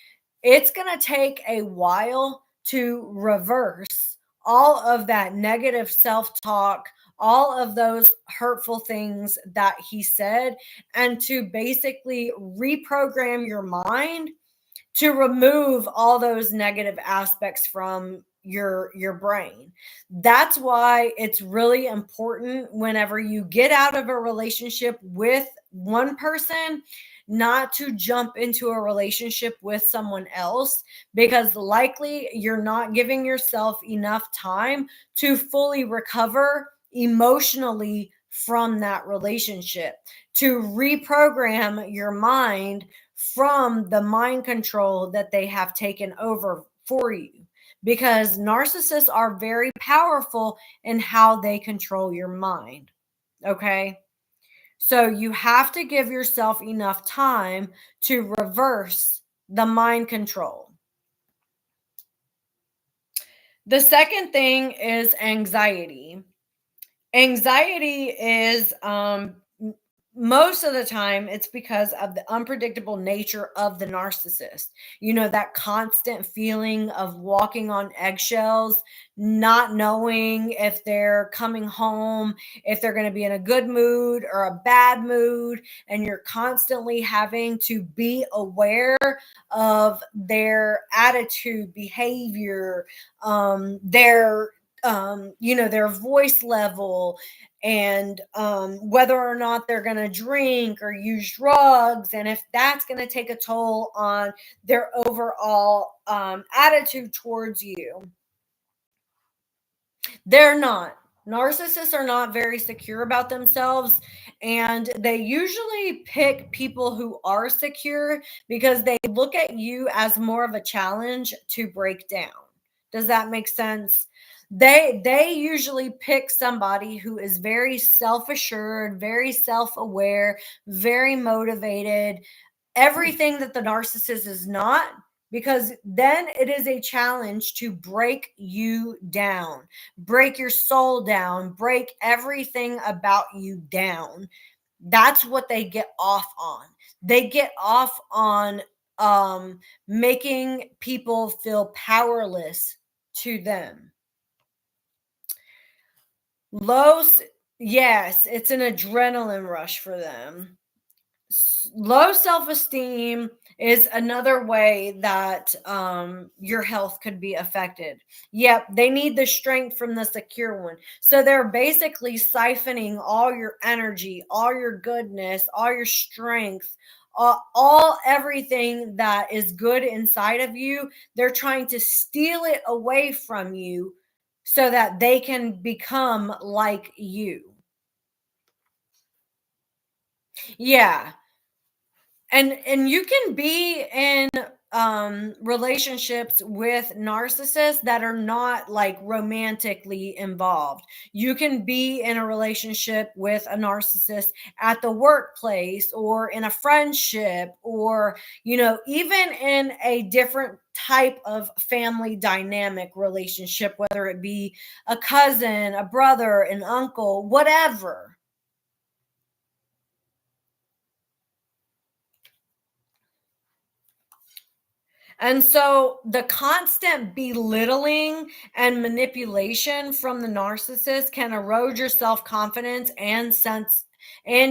it's going to take a while to reverse all of that negative self-talk, all of those hurtful things that he said, and to basically reprogram your mind to remove all those negative aspects from your brain. That's why it's really important whenever you get out of a relationship with one person not to jump into a relationship with someone else, because likely you're not giving yourself enough time to fully recover emotionally from that relationship, to reprogram your mind from the mind control that they have taken over for you, because narcissists are very powerful in how they control your mind. Okay. So you have to give yourself enough time to reverse the mind control. The second thing is anxiety. Anxiety is most of the time it's because of the unpredictable nature of the narcissist. That constant feeling of walking on eggshells, not knowing if they're coming home, if they're going to be in a good mood or a bad mood, and you're constantly having to be aware of their attitude, behavior, their voice level, and whether or not they're going to drink or use drugs, and if that's going to take a toll on their overall attitude towards you. They're not. Narcissists are not very secure about themselves, and they usually pick people who are secure because they look at you as more of a challenge to break down. Does that make sense? They usually pick somebody who is very self-assured, very self-aware, very motivated, everything that the narcissist is not, because then it is a challenge to break you down, break your soul down, break everything about you down. That's what they get off on. They get off on making people feel powerless to them. Low, yes, it's an adrenaline rush for them. Low self-esteem is another way that your health could be affected. Yep, they need the strength from the secure one. So they're basically siphoning all your energy, all your goodness, all your strength, all everything that is good inside of you. They're trying to steal it away from you so that they can become like you. Yeah. And you can be in relationships with narcissists that are not like romantically involved. You can be in a relationship with a narcissist at the workplace or in a friendship, or even in a different type of family dynamic relationship, whether it be a cousin, a brother, an uncle, whatever. And so the constant belittling and manipulation from the narcissist can erode your self-confidence and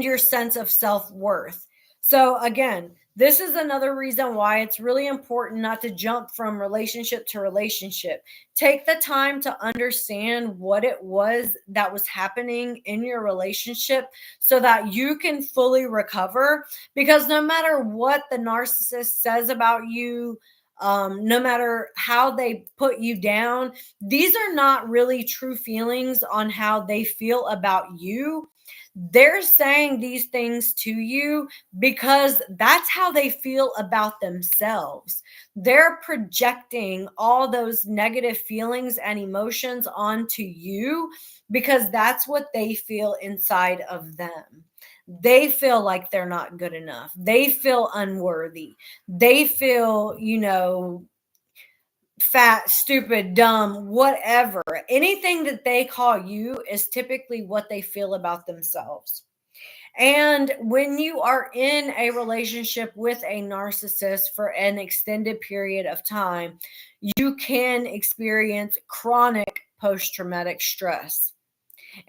your sense of self-worth. So again, this is another reason why it's really important not to jump from relationship to relationship. Take the time to understand what it was that was happening in your relationship so that you can fully recover, because no matter what the narcissist says about you, no matter how they put you down, these are not really true feelings on how they feel about you. They're saying these things to you because that's how they feel about themselves. They're projecting all those negative feelings and emotions onto you because that's what they feel inside of them. They feel like they're not good enough. They feel unworthy. They feel, fat, stupid, dumb, whatever. Anything that they call you is typically what they feel about themselves. And when you are in a relationship with a narcissist for an extended period of time, you can experience chronic post traumatic stress.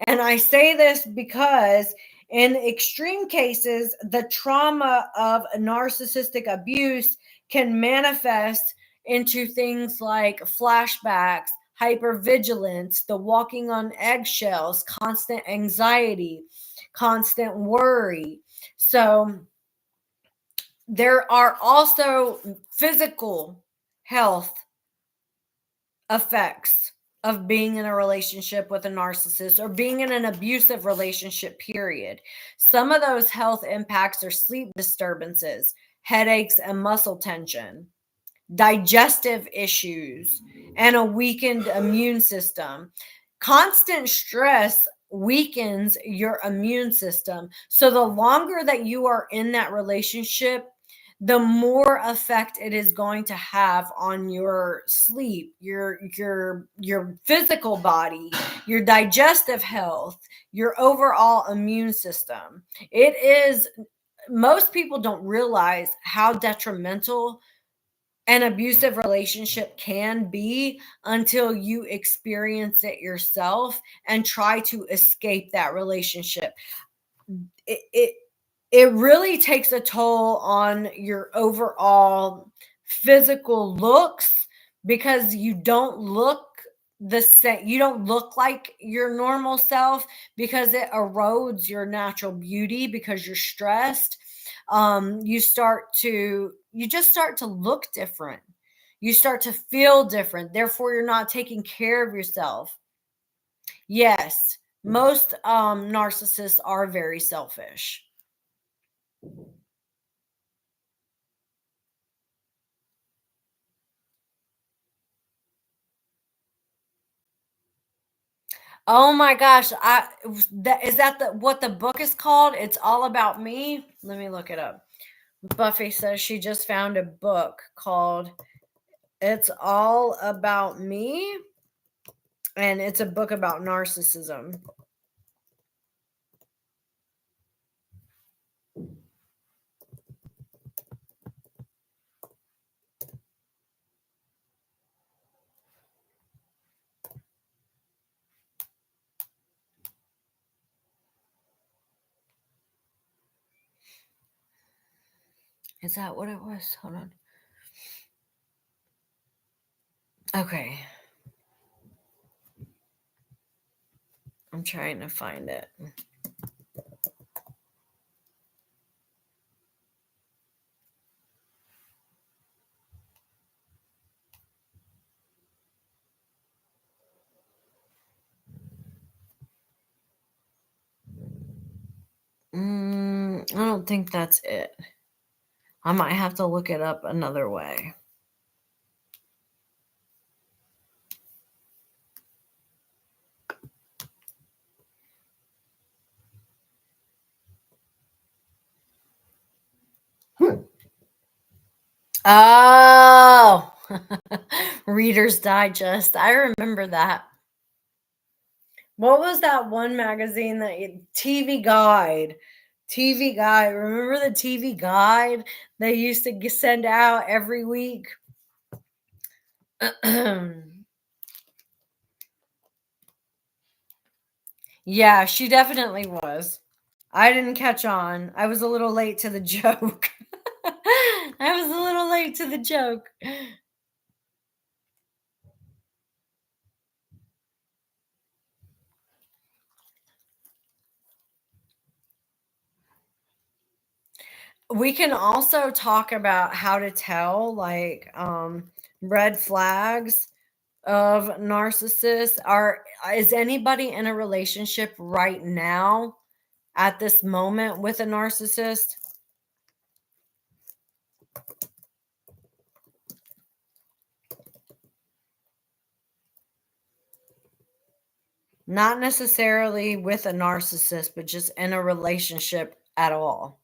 And I say this because in extreme cases, the trauma of narcissistic abuse can manifest into things like flashbacks, hypervigilance, the walking on eggshells, constant anxiety, constant worry. So there are also physical health effects of being in a relationship with a narcissist or being in an abusive relationship, period. Some of those health impacts are sleep disturbances, headaches and muscle tension, digestive issues, and a weakened immune system. Constant stress weakens your immune system. So the longer that you are in that relationship, the more effect it is going to have on your sleep, your physical body, your digestive health, your overall immune system. It is, most people don't realize how detrimental an abusive relationship can be until you experience it yourself and try to escape that relationship. It, it it really takes a toll on your overall physical looks, because you don't look the same, you don't look like your normal self, because it erodes your natural beauty because you're stressed. You just start to look different, you start to feel different, therefore you're not taking care of yourself. Yes, most narcissists are very selfish. Oh my gosh, is that the what the book is called? It's All About Me. Let me look it up. Buffy says she just found a book called It's All About Me, and it's a book about narcissism. Is that what it was? Hold on. Okay. I'm trying to find it. I don't think that's it. I might have to look it up another way. Oh, Reader's Digest. I remember that. What was that one magazine that TV Guide? TV Guide. Remember the TV Guide they used to send out every week? Yeah, she definitely was. I didn't catch on. I was a little late to the joke. I was a little late to the joke. We can also talk about how to tell like red flags of narcissists. Are Is anybody in a relationship right now at this moment with a narcissist? Not necessarily with a narcissist, but just in a relationship at all.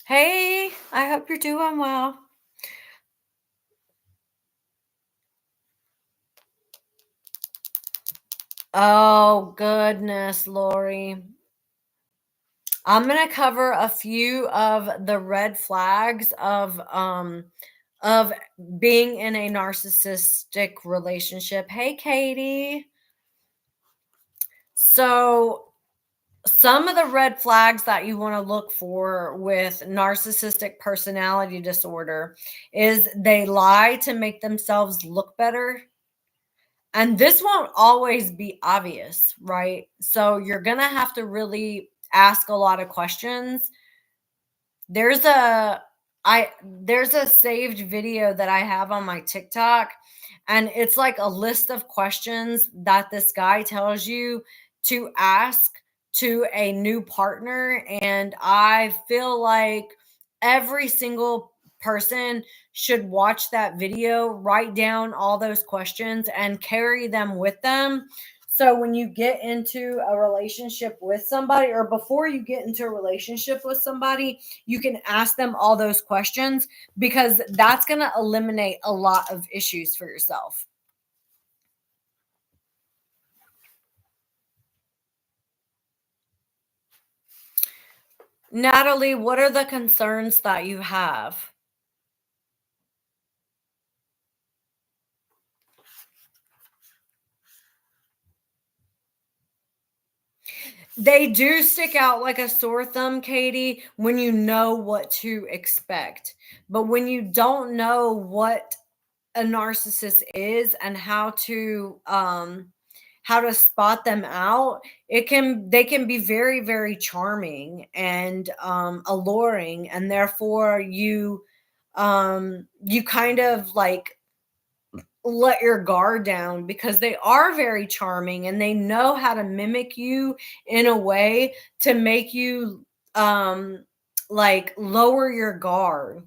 Hey, I hope you're doing well. Oh, goodness, Lori. I'm going to cover a few of the red flags of being in a narcissistic relationship. Hey, Katie. So, some of the red flags that you want to look for with narcissistic personality disorder is they lie to make themselves look better. And this won't always be obvious, right? So you're going to have to really ask a lot of questions. There's a there's a saved video that I have on my TikTok, and it's like a list of questions that this guy tells you to ask to a new partner, and I feel like every single person should watch that video, write down all those questions and carry them with them. So when you get into a relationship with somebody, or before you get into a relationship with somebody, you can ask them all those questions, because that's going to eliminate a lot of issues for yourself. Natalie, what are the concerns that you have? They do stick out like a sore thumb, Katie, when you know what to expect. But when you don't know what a narcissist is and how to spot them out, they can be very, very charming and alluring, and therefore you kind of like let your guard down, because they are very charming and they know how to mimic you in a way to make you like lower your guard.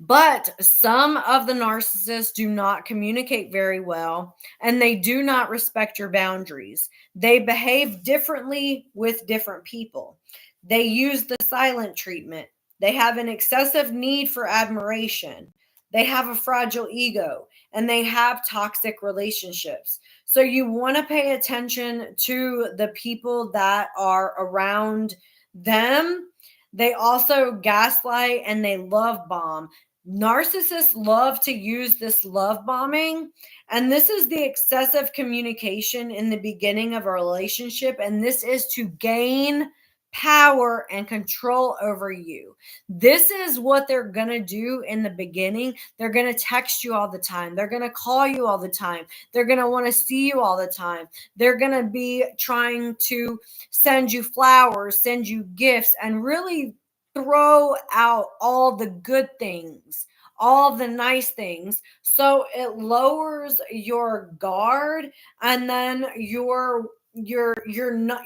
But some of the narcissists do not communicate very well, and they do not respect your boundaries. They behave differently with different people. They use the silent treatment. They have an excessive need for admiration. They have a fragile ego, and they have toxic relationships. So you want to pay attention to the people that are around them. They also gaslight and they love bomb. Narcissists love to use this love bombing, and this is the excessive communication in the beginning of a relationship, and this is to gain power and control over you. This is what they're going to do in the beginning. They're going to text you all the time. They're going to call you all the time. They're going to want to see you all the time. They're going to be trying to send you flowers, send you gifts, and really throw out all the good things, all the nice things. So it lowers your guard, and then you're not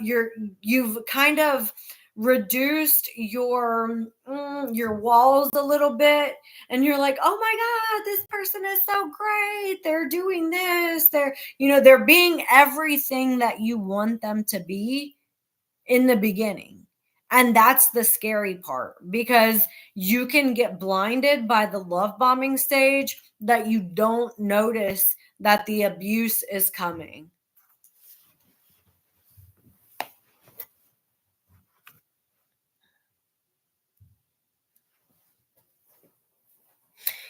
you've kind of reduced your walls a little bit, and you're like, oh my god, this person is so great, they're doing this, they're being everything that you want them to be in the beginning. And that's the scary part because you can get blinded by the love bombing stage that you don't notice that the abuse is coming.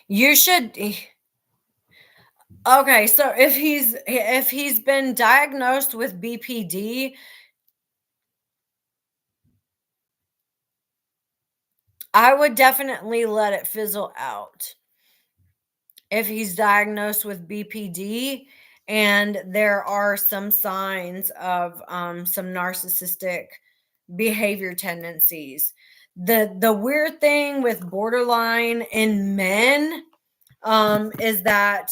You should okay, so if he's been diagnosed with BPD, I would definitely let it fizzle out. If he's diagnosed with BPD and there are some signs of some narcissistic behavior tendencies. The weird thing with borderline in men is that,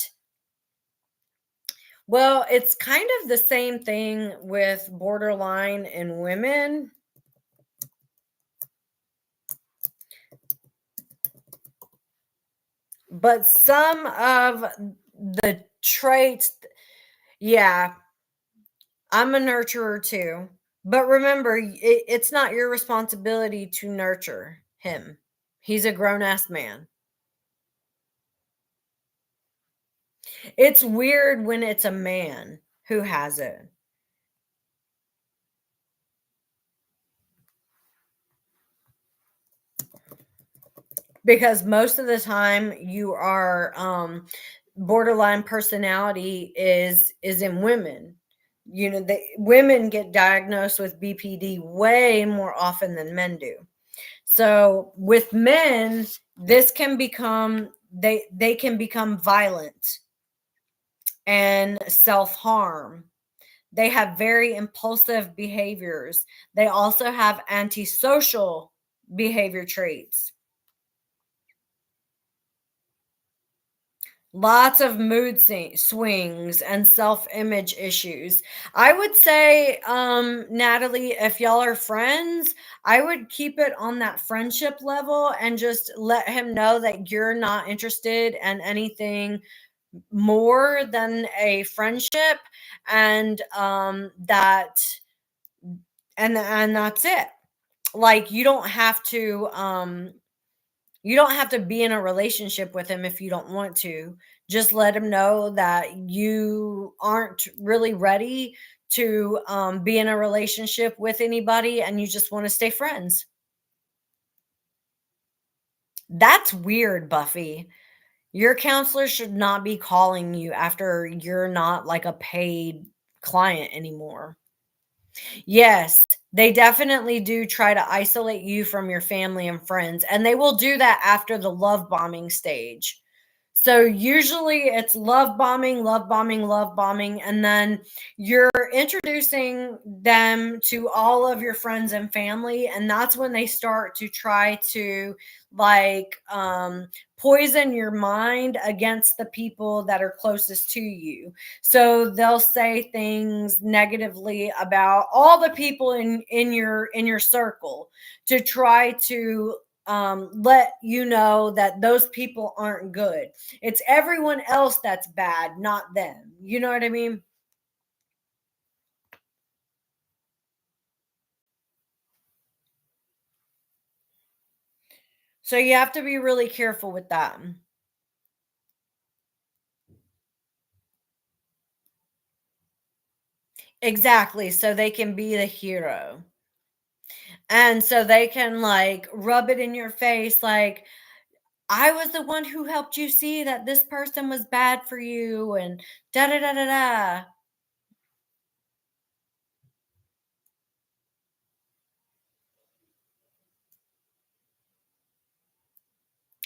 well, it's kind of the same thing with borderline in women, but some of the traits, yeah, I'm a nurturer too. But remember, it's not your responsibility to nurture him. He's a grown ass man. It's weird when it's a man who has it because most of the time you are borderline personality is in women. You know, women get diagnosed with BPD way more often than men do. So with men, this can become they can become violent and self-harm. They have very impulsive behaviors. They also have antisocial behavior traits. Lots of swings and self-image issues. I would say, Natalie, if y'all are friends, I would keep it on that friendship level and just let him know that you're not interested in anything more than a friendship, and and that's it. Like you don't have to be in a relationship with him if you don't want to. Just let him know that you aren't really ready to be in a relationship with anybody and you just want to stay friends. That's weird, Buffy. Your counselor should not be calling you after you're not like a paid client anymore. Yes, they definitely do try to isolate you from your family and friends, and they will do that after the love bombing stage. So usually it's love bombing, love bombing, love bombing, and then you're introducing them to all of your friends and family, and that's when they start to try to like poison your mind against the people that are closest to you. So they'll say things negatively about all the people in your circle to try to let you know that those people aren't good. It's everyone else that's bad, not them. You know what I mean? So you have to be really careful with that. Exactly. So they can be the hero. And so they can like rub it in your face like, I was the one who helped you see that this person was bad for you and da da da da da.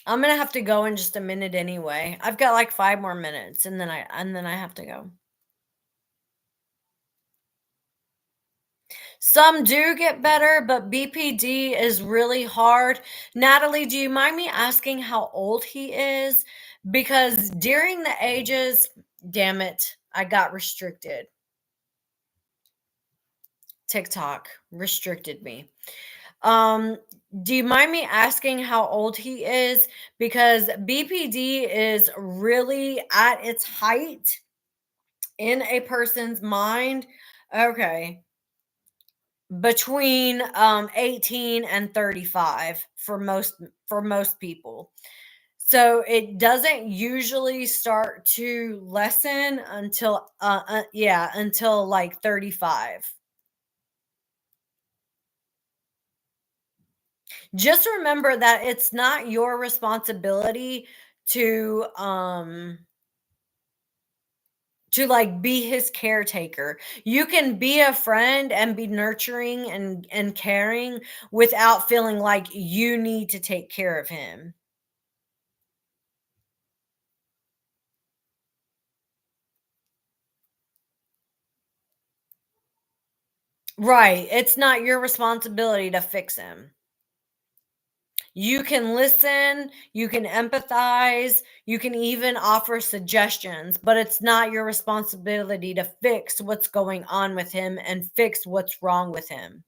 I'm gonna have to go in just a minute anyway. I've got like 5 more minutes and then I have to go. Some do get better, but BPD is really hard. Natalie, do you mind me asking how old he is? Because during the ages, damn it, I got restricted. TikTok restricted me. Um, do you mind me asking how old he is? Because BPD is really at its height in a person's mind. Okay. between 18 and 35 for most people. So it doesn't usually start to lessen until yeah, until like 35. Just remember that it's not your responsibility to um to like be his caretaker. You can be a friend and be nurturing and caring without feeling like you need to take care of him. Right. It's not your responsibility to fix him. You can listen, you can empathize, you can even offer suggestions, but it's not your responsibility to fix what's going on with him and fix what's wrong with him.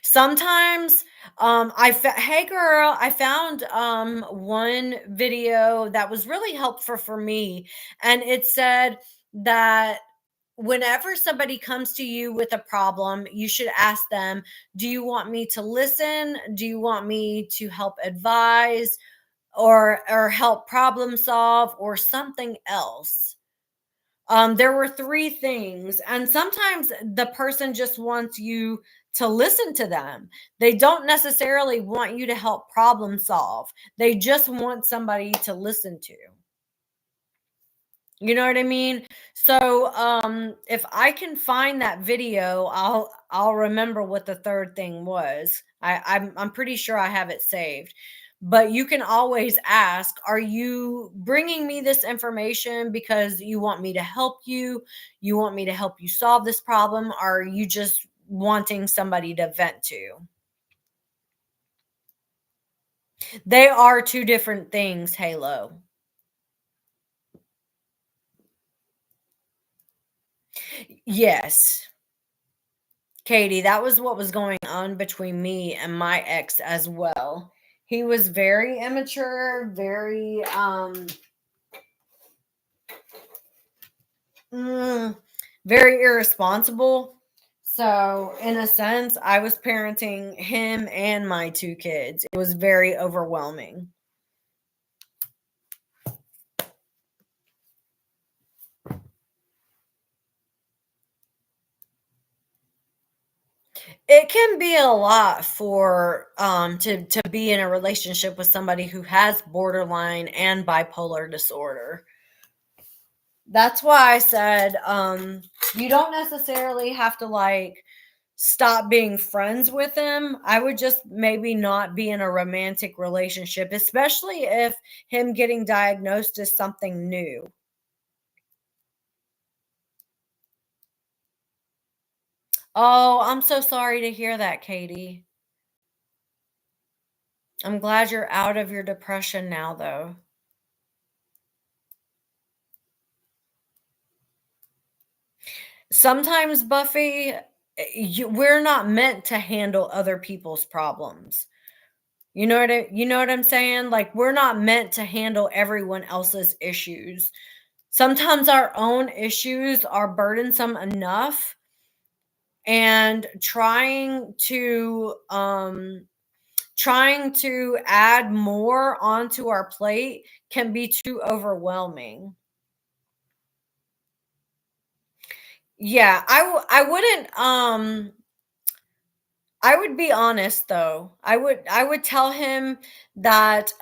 Sometimes, hey girl, I found one video that was really helpful for me, and it said that whenever somebody comes to you with a problem, you should ask them, do you want me to listen? Do you want me to help advise or help problem solve or something else? There were three things, and sometimes the person just wants you to listen to them. They don't necessarily want you to help problem solve. They just want somebody to listen to. You know what I mean? So, if I can find that video, I'll remember what the third thing was. I'm pretty sure I have it saved. But you can always ask, are you bringing me this information because you want me to help you? You want me to help you solve this problem? Or are you just wanting somebody to vent to? They are two different things, Halo. Yes. Katie, that was what was going on between me and my ex as well. He was very immature, mm, very irresponsible. So, in a sense, I was parenting him and my two kids. It was very overwhelming. It can be a lot for to be in a relationship with somebody who has borderline and bipolar disorder. That's why I said, you don't necessarily have to like stop being friends with him. I would just maybe not be in a romantic relationship, especially if him getting diagnosed is something new. Oh, I'm so sorry to hear that, Katie. I'm glad you're out of your depression now, though. Sometimes, Buffy, we're not meant to handle other people's problems. You know what I'm saying? Like we're not meant to handle everyone else's issues. Sometimes our own issues are burdensome enough, and trying to add more onto our plate can be too overwhelming. Yeah, I wouldn't I would be honest though. I would tell him that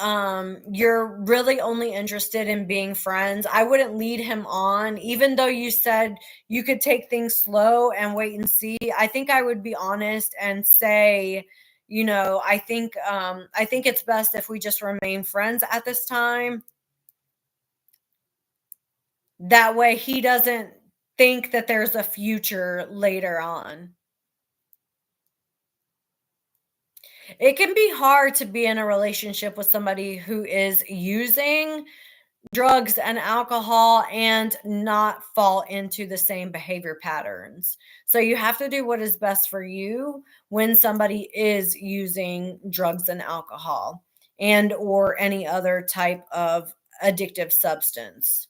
you're really only interested in being friends. I wouldn't lead him on even though you said you could take things slow and wait and see. I think I would be honest and say, I think it's best if we just remain friends at this time. That way he doesn't think that there's a future later on. It can be hard to be in a relationship with somebody who is using drugs and alcohol and not fall into the same behavior patterns. So you have to do what is best for you when somebody is using drugs and alcohol and or any other type of addictive substance.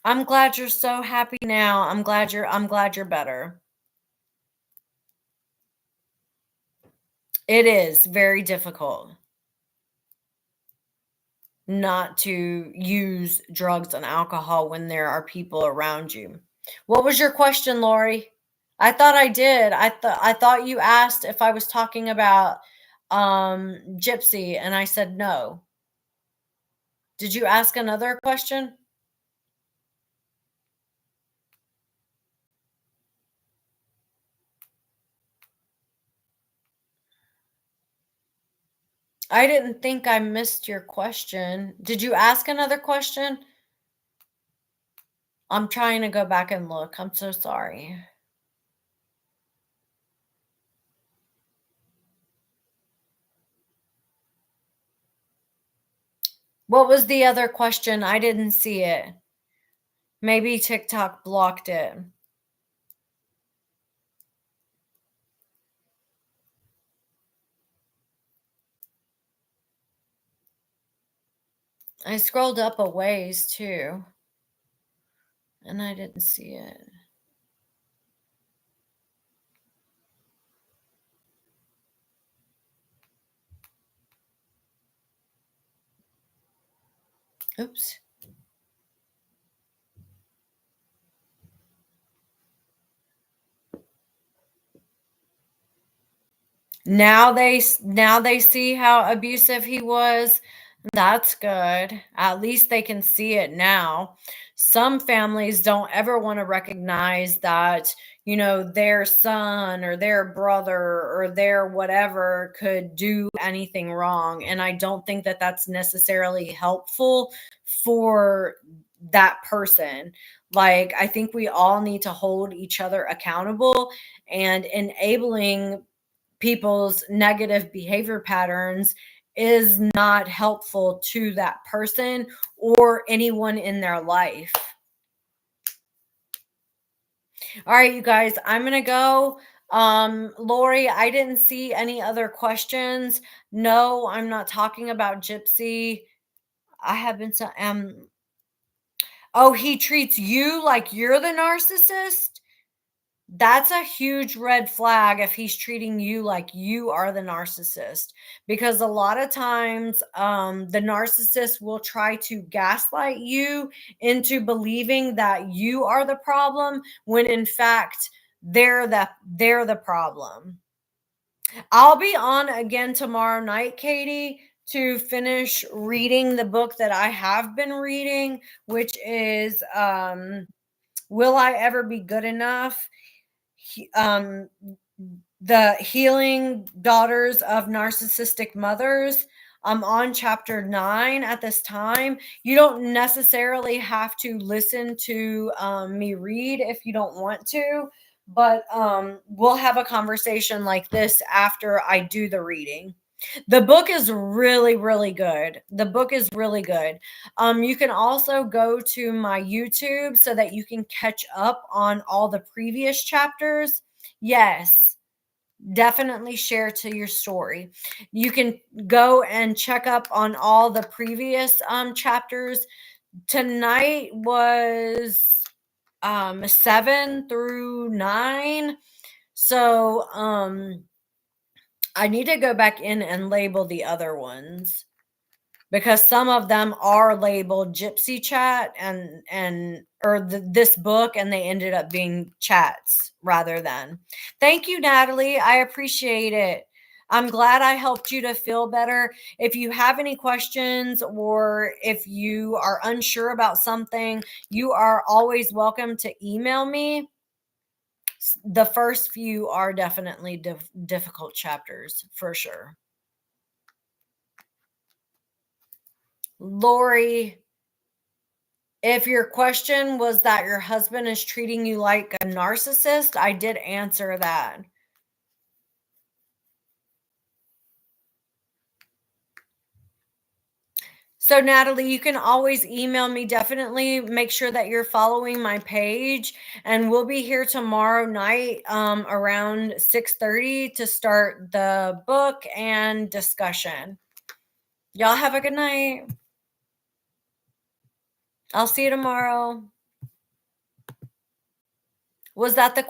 I'm glad you're so happy now. I'm glad you're better. It is very difficult not to use drugs and alcohol when there are people around you. What was your question, Lori? I thought I did. I thought you asked if I was talking about Gypsy and I said no. Did you ask another question? I didn't think I missed your question. Did you ask another question? I'm trying to go back and look. I'm so sorry. What was the other question? I didn't see it. Maybe TikTok blocked it. I scrolled up a ways too, and I didn't see it. Oops. Now they see how abusive he was. That's good. At least they can see it now. Some families don't ever want to recognize that, their son or their brother or their whatever could do anything wrong. And I don't think that that's necessarily helpful for that person. Like, I think we all need to hold each other accountable, and enabling people's negative behavior patterns is not helpful to that person or anyone in their life. All right, you guys, I'm going to go. Lori, I didn't see any other questions. No, I'm not talking about Gypsy. I have been so oh, he treats you like you're the narcissist? That's a huge red flag if he's treating you like you are the narcissist, because a lot of times the narcissist will try to gaslight you into believing that you are the problem when in fact they're the problem. I'll be on again tomorrow night, Katie, to finish reading the book that I have been reading, which is Will I Ever Be Good Enough? The Healing Daughters of Narcissistic Mothers. I'm on chapter 9 at this time. You don't necessarily have to listen to me read if you don't want to, but we'll have a conversation like this after I do the reading. The book is really, really good. The book is really good. You can also go to my YouTube so that you can catch up on all the previous chapters. Yes, definitely share to your story. You can go and check up on all the previous chapters. Tonight was 7 through 9. So I need to go back in and label the other ones, because some of them are labeled Gypsy Chat or this book, and they ended up being chats rather than. Thank you, Natalie. I appreciate it. I'm glad I helped you to feel better. If you have any questions or if you are unsure about something, you are always welcome to email me. The first few are definitely difficult chapters for sure. Lori, if your question was that your husband is treating you like a narcissist, I did answer that. So, Natalie, you can always email me. Definitely make sure that you're following my page, and we'll be here tomorrow night around 6:30 to start the book and discussion. Y'all have a good night. I'll see you tomorrow. Was that the